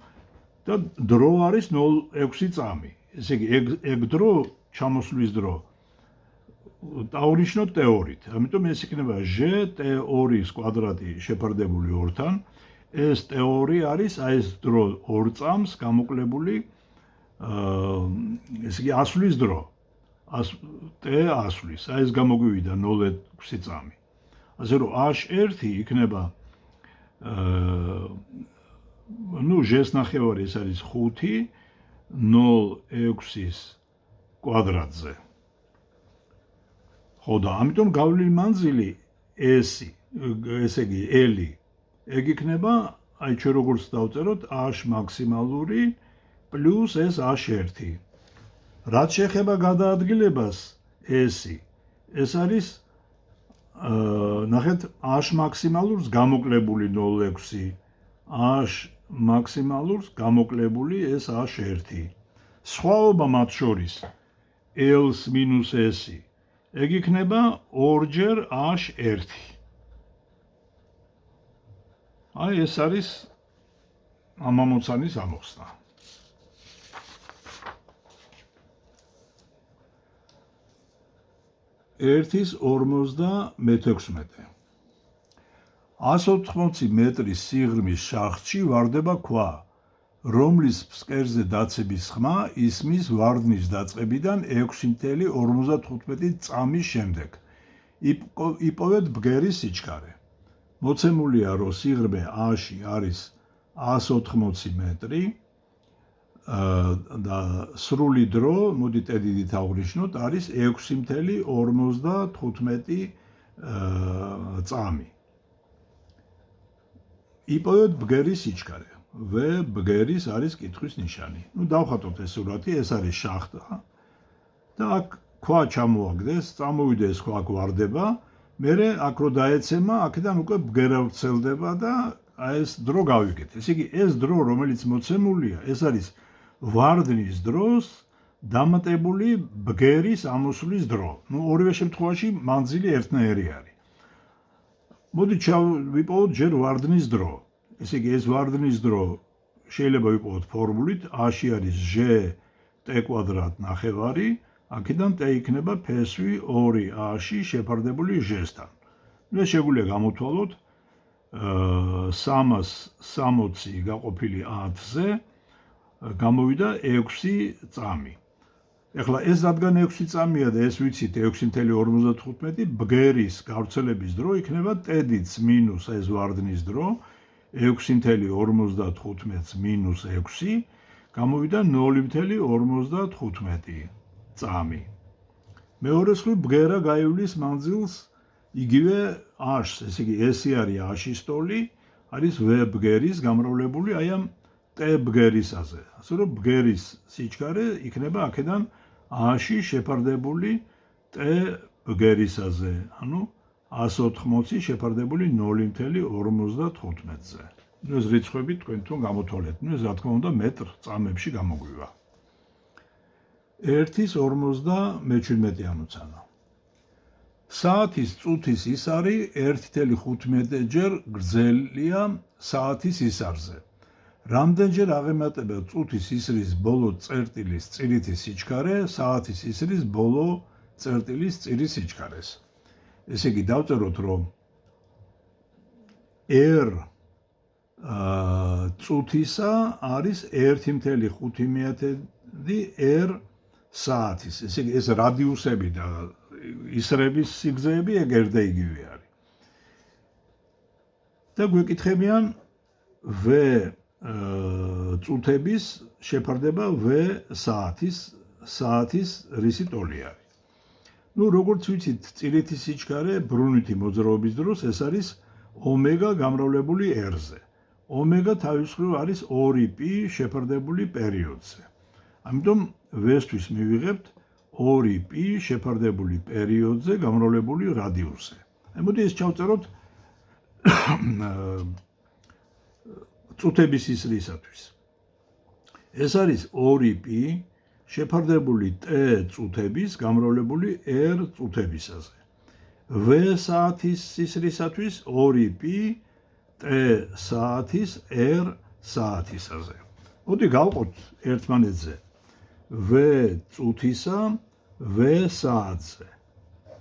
და დრო არის 0.6 წამი. ესე იგი ეგ დრო ჩამოსვლის დრო დავნიშნოთ T2-ით. ამიტომ ეს იქნება ჟ T2-ის კვადრატი შეფარდებული 2-თან. ეს T2 არის აი ეს დრო 2 წამს გამოკლებული ესე იგი ასვლის დრო. T ასვლის. აი ეს გამოგვივიდა 0.6 წამი. ასე რომ H1 იქნება ჟ-ს ნახევარი ეს არის 5 0.6-ის კვადრატზე. ხო და ამიტომ გავლილი მანძილი S, ესე იგი L, ეგ იქნება, აი ჩვენ როგორც დავწეროთ H მაქსიმალური პლუს S H1. რაც შეეხება გადაადგილებას S, ეს არის ნახეთ H მაქსიმალურს გამოკლებული 0.6, H მაქსიმალურს გამოკლებული S H1. სხვაობა მათ შორის L-ს მინუს S, ეგ იქნება 2-ჯერ H1. აი ეს არის ამ ამოცანის ამოხსნა. ერთის 56. 180 მეტრის სიღრმის შახტში ვარდება ქვა, რომლის ფსკერზე დაცების ხმა ისმის ვარდნის დაწყებიდან 6.55 წამის შემდეგ. იპოვეთ ბგერის სიჩქარე. მოცემულია, რომ სიღრმე A-ში არის 180 მეტრი და სრული დრო, მოდით ედიდით აღვნიშნოთ, არის 6.55 წამი. იპოვეთ ბგერის სიჩქარე. V ბგერის არის კითხვის ნიშანი. დავხატოთ ეს სურათი, ეს არის შახტა და აქ ქვა ჩამოაგდეს, წამოვიდა ეს ქვა აქ ვარდება, მერე აქ რო დაეცემა, აქედან უკვე ბგერა ვრცელდება და ეს დრო გავიგეთ. ესე იგი, ეს დრო, რომელიც მოცემულია, ეს არის ვარდნის დროს დამატებული ბგერის ამოსვლის დრო. ორივე შემთხვევაში მანძილი ერთნაირი არის. მოდით ვიპოვოთ ჯერ ვარდნის დრო. ესე იგი ეს ვარდნის დრო შეიძლება ვიპოვოთ ფორმულით a-ში არის ჟ t კვადრატ ნახევარი, აქედან t იქნება ფესვი 2 a-ში შეფარდებული ჟ-სთან. ეს შეგვიძლია გამოთვალოთ 360 გაყოფილი 10-ზე გამოვიდა 6 წამი. ეხლა ეს რადგან 6 წამია და ეს ვიცით 6.55 ბგერის გავრცელების დრო იქნება t-დიც მინუს ეს ვარდნის დრო 6.55 მინუს 6 გამოვიდა 0.55 წამი. მეორე მხრივ ბგერა გაივლის მანძილს იგივე a-ს, ესე იგი S-ი არის a-ში სტოლი, არის v ბგერის გამრავლებული აი ამ t ბგერისაზე. ასე რომ ბგერის სიჩქარე იქნება აქედან a-ში შეფარდებული t ბგერისაზე, ანუ 180 შეფარდებული 0.55-ზე. ეს რიცხვები თქვენ თვითონ გამოთვალეთ. ეს რა თქმა უნდა მეტრ წამებში გამოგვივა. 1.57 საათის წუთის ისარი 1.15 ჯერ გრძელია საათის ისარზე. რამდენჯერ აღემატება წუთის ისრის ბოლო წერტილის წირითის სიჩქარე საათის ისრის ბოლო წერტილის წირის სიჩქარეს. ესე იგი დავწეროთ რომ r წუთისა არის 1.5 r საათის. ესე იგი ეს რადიუსები და ისრების სიგრძეები ეგ ერთ და იგივე არის. და გვეკითხებიან v წუთების შეფარდება v საათის რისი ტოლი არის. როგორც ვიცით, წირითის სიჩქარე ბრუნვითი მოძრაობის დროს ეს არის ომეგა გამრავლებული r-ზე. ომეგა თავის მხრივ არის 2π შეფარდებული პერიოდზე. ამიტომ v-სთვის მივიღებთ 2π შეფარდებული პერიოდზე გამრავლებული რადიუსზე. მოდი ეს ჩავწეროთ წუთების ისრისათვის. ეს არის 2π შეფარდებული t წუთების გამრავლებული r წუთებისაზე. v საათის ისრისათვის 2π t საათის r საათისაზე. მოდი გავყოთ ერთმანეთზე. v წუთისა v საათზე.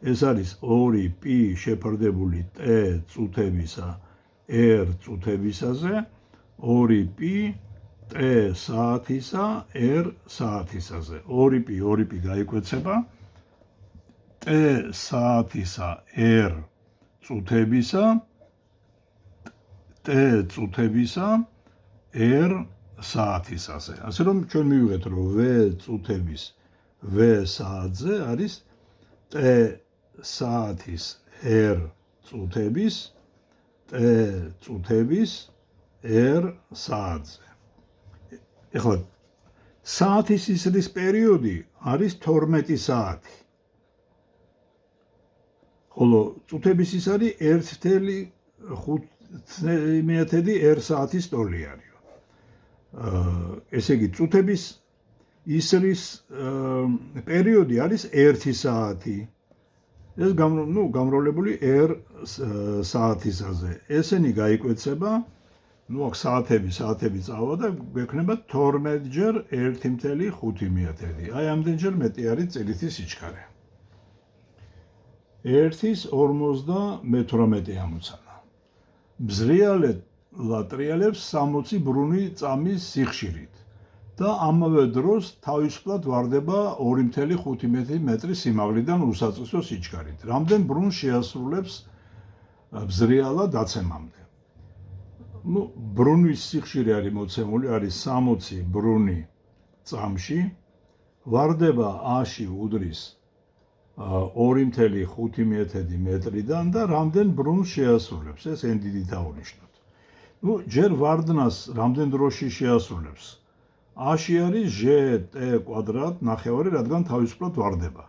ეს არის 2π შეფარდებული t წუთებისა r წუთებისაზე, 2π t საათისა r საათისაზე. 2π გაიკვეცება t საათისა r წუთებისა t წუთებისა r საათისაზე. ასე რომ ჩვენ მივიღეთ რომ v წუთების v საათზე არის t საათის r წუთების t წუთების r საათზე. ეხლა საათის ისრის პერიოდი არის 12 საათი. ხოლო წუთების ის არის 1.5 r საათის ტოლი არის. ესე იგი წუთების ისრის პერიოდი არის 1 საათი. ეს გამრავლებული r საათისაზე. ესენი გაიკვეცება, აქ საათები წავა და გვექნება 12 ჯერ 1.5. აი ამდენჯერ მეტი არის წირითის სიჩქარე. 1.58 ბზრიალე ლატრიალებს 60 ბრუნი წამის სიხშირით და ამავე დროს თავისუფლად ვარდება 2.5 მეტრის სიმაღლიდან უსაწესო სიჩქარით. რამდენ ბრუნს შეასრულებს ბზრიალა დაცემამდე? ბრუნვის სიხშირე არის მოცემული, არის 60 ბრუნი წამში, ვარდება a-ში უდრის 2.5 მეტრიდან და რამდენ ბრუნს შეასრულებს, ეს n დიდით აღნიშნოთ. ჯერ ვარდნას რამდენ დროში შეასრულებს? a-ში არის ჟ t კვადრატ ნახევარი, რადგან თავისუფლად ვარდება.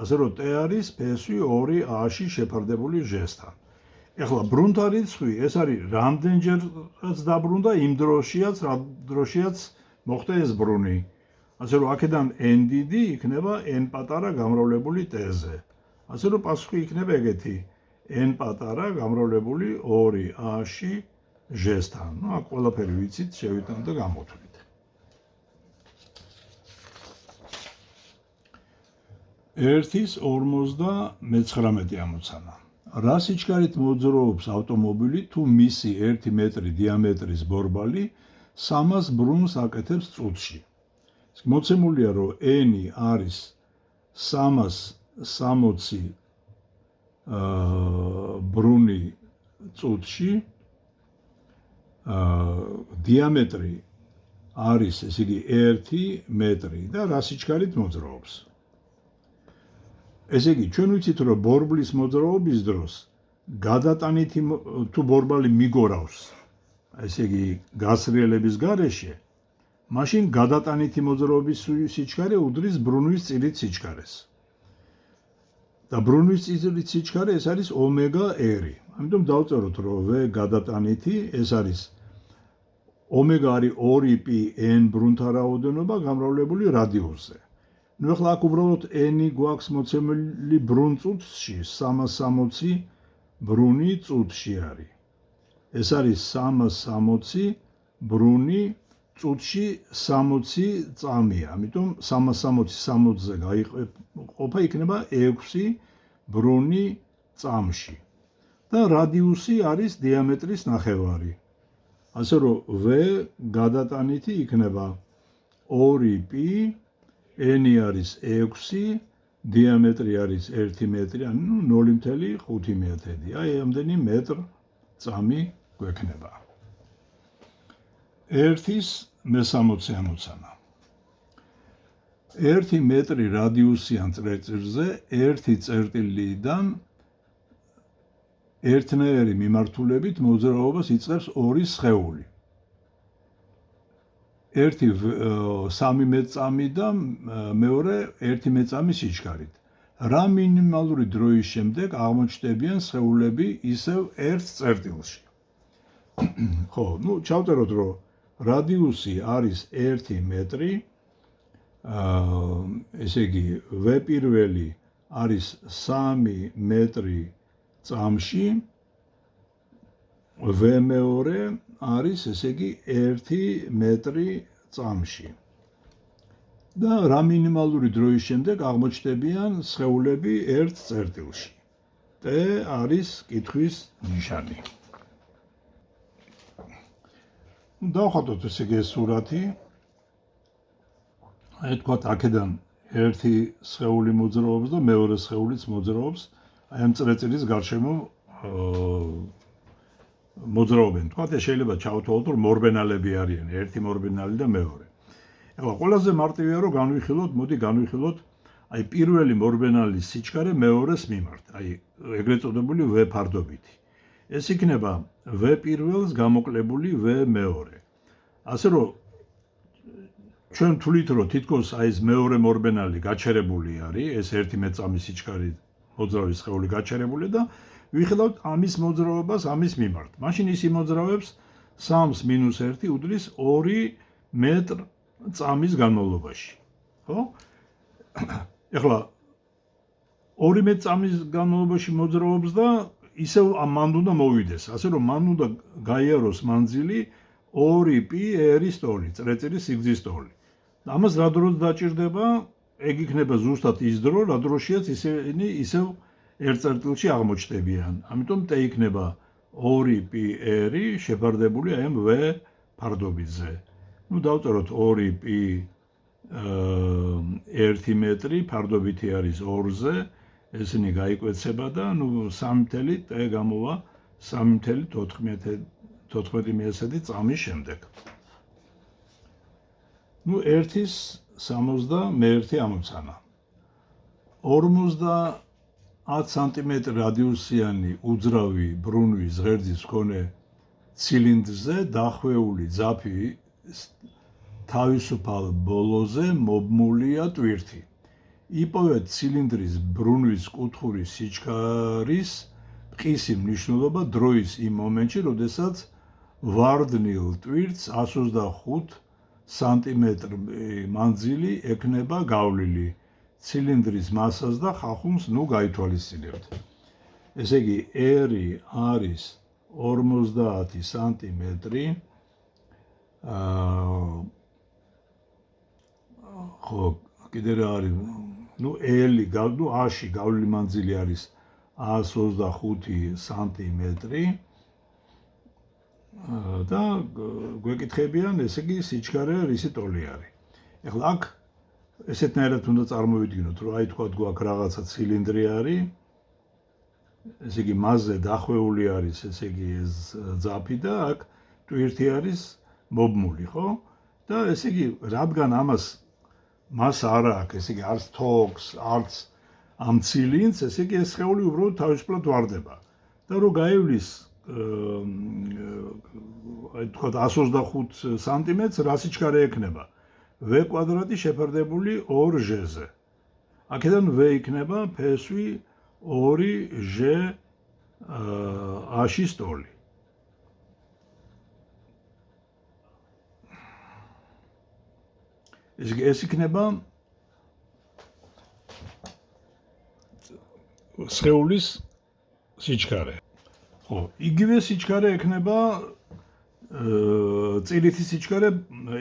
ასე რომ t არის ფესვი 2 a-ში შეფარდებული ჟ-სთან. ეხლა ბრუნთა რიცხვი ეს არის რამდენჯერაც დაბრუნდა იმ დროშიაც, რა დროშიაც მოხდა ეს ბრუნი. ასე რომ აქედან n დიდი იქნება n პატარა გამრავლებული t-ზე. ასე რომ პასუხი იქნება ეგეთი n პატარა გამრავლებული 2a-ში ჟ-თან. აქ ყველაფერი ვიცით, შევიტანოთ და გამოვთვლით. ერთის 59 ამოცანა. რა სიჩქარით მოძრაობს ავტომობილი თუ მისი 1 მეტრი დიამეტრის ბორბალი 300 ბრუნს აკეთებს წუთში. მოცემულია, რომ n არის 360 ბრუნი წუთში, დიამეტრი არის, ესე იგი 1 მეტრი და რა სიჩქარით მოძრაობს. ესე იგი, ჩვენ ვიცით, რომ ბორბლის მოძრაობის დროს გადატანითი თუ ბორბალი მიგორავს, ესე იგი, გასრიელების გარეშე, მაშინ გადატანითი მოძრაობის სიჩქარე უდრის ბრუნვის წილით სიჩქარეს. და ბრუნვის წილით სიჩქარე ეს არის ω-r. ამიტომ დავწეროთ, რომ v გადატანითი ეს არის ω არის 2πn ბრუნთა რაოდენობა გამრავლებული რადიუსზე. ნუ ახლა აქ უბრალოდ n გვაქვს მოცემული ბრუნ წუთში, 360 ბრუნი წუთში არის. ეს არის 360 ბრუნი წუთში 60 წამია. ამიტომ 360 60-ზე გაიყოფა იქნება 6 ბრუნი წამში. და რადიუსი არის დიამეტრის ნახევარი. ასე რომ v გადატანითი იქნება 2π, n არის 6, დიამეტრი არის 1 მეტრი, ანუ 0.5. აი ამდენი მეტრ წამი გვექნება. ერთის მე-60 ამოცანა. 1 მეტრი რადიუსიან წერტილზე 1 წერტილიდან ერთნაირი მიმართულებით მოძრაობას იწყებს 2 სხეული. 3 მეწამი და მეორე 1 მეწამი სიჩქარით. რა მინიმალური დროის შემდეგ აღმოჩნდებიან სხეულები ისევ ერთ წერტილში? ხო, ნუ ჩავწეროთ, რომ რადიუსი არის 1 მეტრი, ესე იგი, v პირველი არის 3 მეტრი წამში, v მეორე არის, ესე იგი, 1 მეტრი წამში. და რა მინიმალური დროის შემდეგ აღმოჩნდებიან სხეულები ერთ წერტილში. T არის კითხვის ნიშანი. დავხატოთ ესე იგი სურათი. აი თქვათ აქედან ერთი სხეული მოძრაობს და მეორე სხეულიც მოძრაობს. აი ამ წერტილის გარშემო მოძრაობენ. თქვათ შეიძლება ჩავთვალოთ, რომ მორბენალები არიან, ერთი მორბენალი და მეორე. ეხლა ყველაზე მარტივია, რომ განვიხილოთ, მოდი განვიხილოთ აი პირველი მორბენალის სიჩქარე მეორეს მიმართ, აი ეგრეთ წოდებული v ფარდობითი. ეს იქნება v პირველს გამოკლებული v მეორე. ასე რომ ჩვენ თვლით, რომ თითქოს აი ეს მეორე მორბენალი გაჩერებული არის, ეს 1 მეწამის სიჩქარე მოძრავის სხეული გაჩერებული და ვიხილავთ ამის მოძრაობას ამის მიმართ. მაშინ ის იმოძრავებს 3 - 1 უდრის 2 მეტრ წამის განმავლობაში. ხო? ეხლა 2 მეტრ წამის განმავლობაში მოძრაობს და ისევ მან უნდა მოვიდეს. ასე რომ მან უნდა გაიაროს მანძილი 2π r-ის ტოლი, წერტილის სიგრძის ტოლი. ამას რა დროს დაჭირდება? ეგ იქნება ზუსტად ის დრო, რა დროშიაც ისინი ისევ ერთ წერტილში აღმოჩნდებიან. ამიტომ T იქნება 2π r შეფარდებული აი ამ v ფარდობითზე. ნუ დავწეროთ 2π 1 მეტრი, ფარდობითი არის 2-ზე, ესენი გაიკვეცება და ნუ 3 T გამოვა 3.14 წამის შემდეგ. ნუ 1-ის 61 ამოცანა. 50 სმ რადიუსიანი უძრავი ბრუნვის ღერძის მქონე ცილინდრზე დახვეული ძაფი თავისუფალ ბოლოზე მობმულია ტვირთი. იპოვეთ ცილინდრის ბრუნვის კუთხური სიჩქარის მყისი მნიშვნელობა დროის იმ მომენტში, როდესაც ვარდნილ ტვირთს 125 სმ მანძილი ექნება გავლილი. ცილინდრის მასას და ხახუნს ნუ გაითვალისწინებთ. ესე იგი R არის 50 სანტიმეტრი. ხო, კიდე რა არის? ნუ A-ში გავლილი მანძილი არის 125 სანტიმეტრი. და გვეკითხებიან, ესე იგი სიჩქარე რისი ტოლი არის. ეხლა აქ ესეთნაირად უნდა წარმოვიდგინოთ, რომ აი თქვა გვაქვს რაღაცა ცილინდრი არის, ესე იგი მასზე დახვეული არის, ესე იგი ეს ძაფი და აქ ტვირთი არის მობმული, ხო? და ესე იგი რადგან მას არ აქვს, ესე იგი არც თოქს, არც ამ ცილინდს, ესე იგი ეს სხეული უბრალოდ თავისუფლად ვარდება. და რო გაივლის აი თქვა 125 სანტიმეტრს რა სიჩქარე ექნება? V კვადრატი შეფარდებული 2G-ზე. აქედან V იქნება ფესვი 2G A-ში ტოლი. ეს იქნება სხეულის სიჩქარე. ხო, იგივე სიჩქარე ექნება წილითი სიჩქარე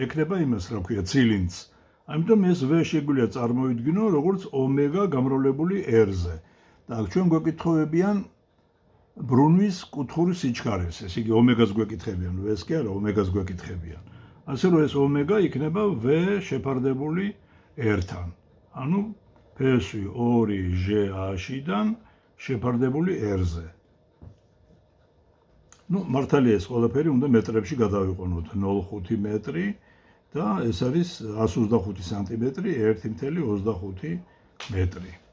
ექნება იმას, რა ქვია, ცილინდს. ამიტომ ეს V შეგვიძლია წარმოვიდგინო როგორც ომეგა გამრავლებული R-ზე. და ჩვენ გვეკითხებიან ბრუნვის კუთხური სიჩქარეს. ესე იგი ომეგას გვეკითხებიან, V-ს კი არა, ომეგას გვეკითხებიან. ასე რომ ეს ომეგა იქნება V შეფარდებული R-თან. ანუ ფესვი 2G-A-შიდან შეფარდებული R-ზე. ნუ მართალია ეს ყველაფერი უნდა მეტრებში გადავიყონოთ. 0.5 მეტრი და ეს არის 125 სანტიმეტრი 1.25 მეტრი.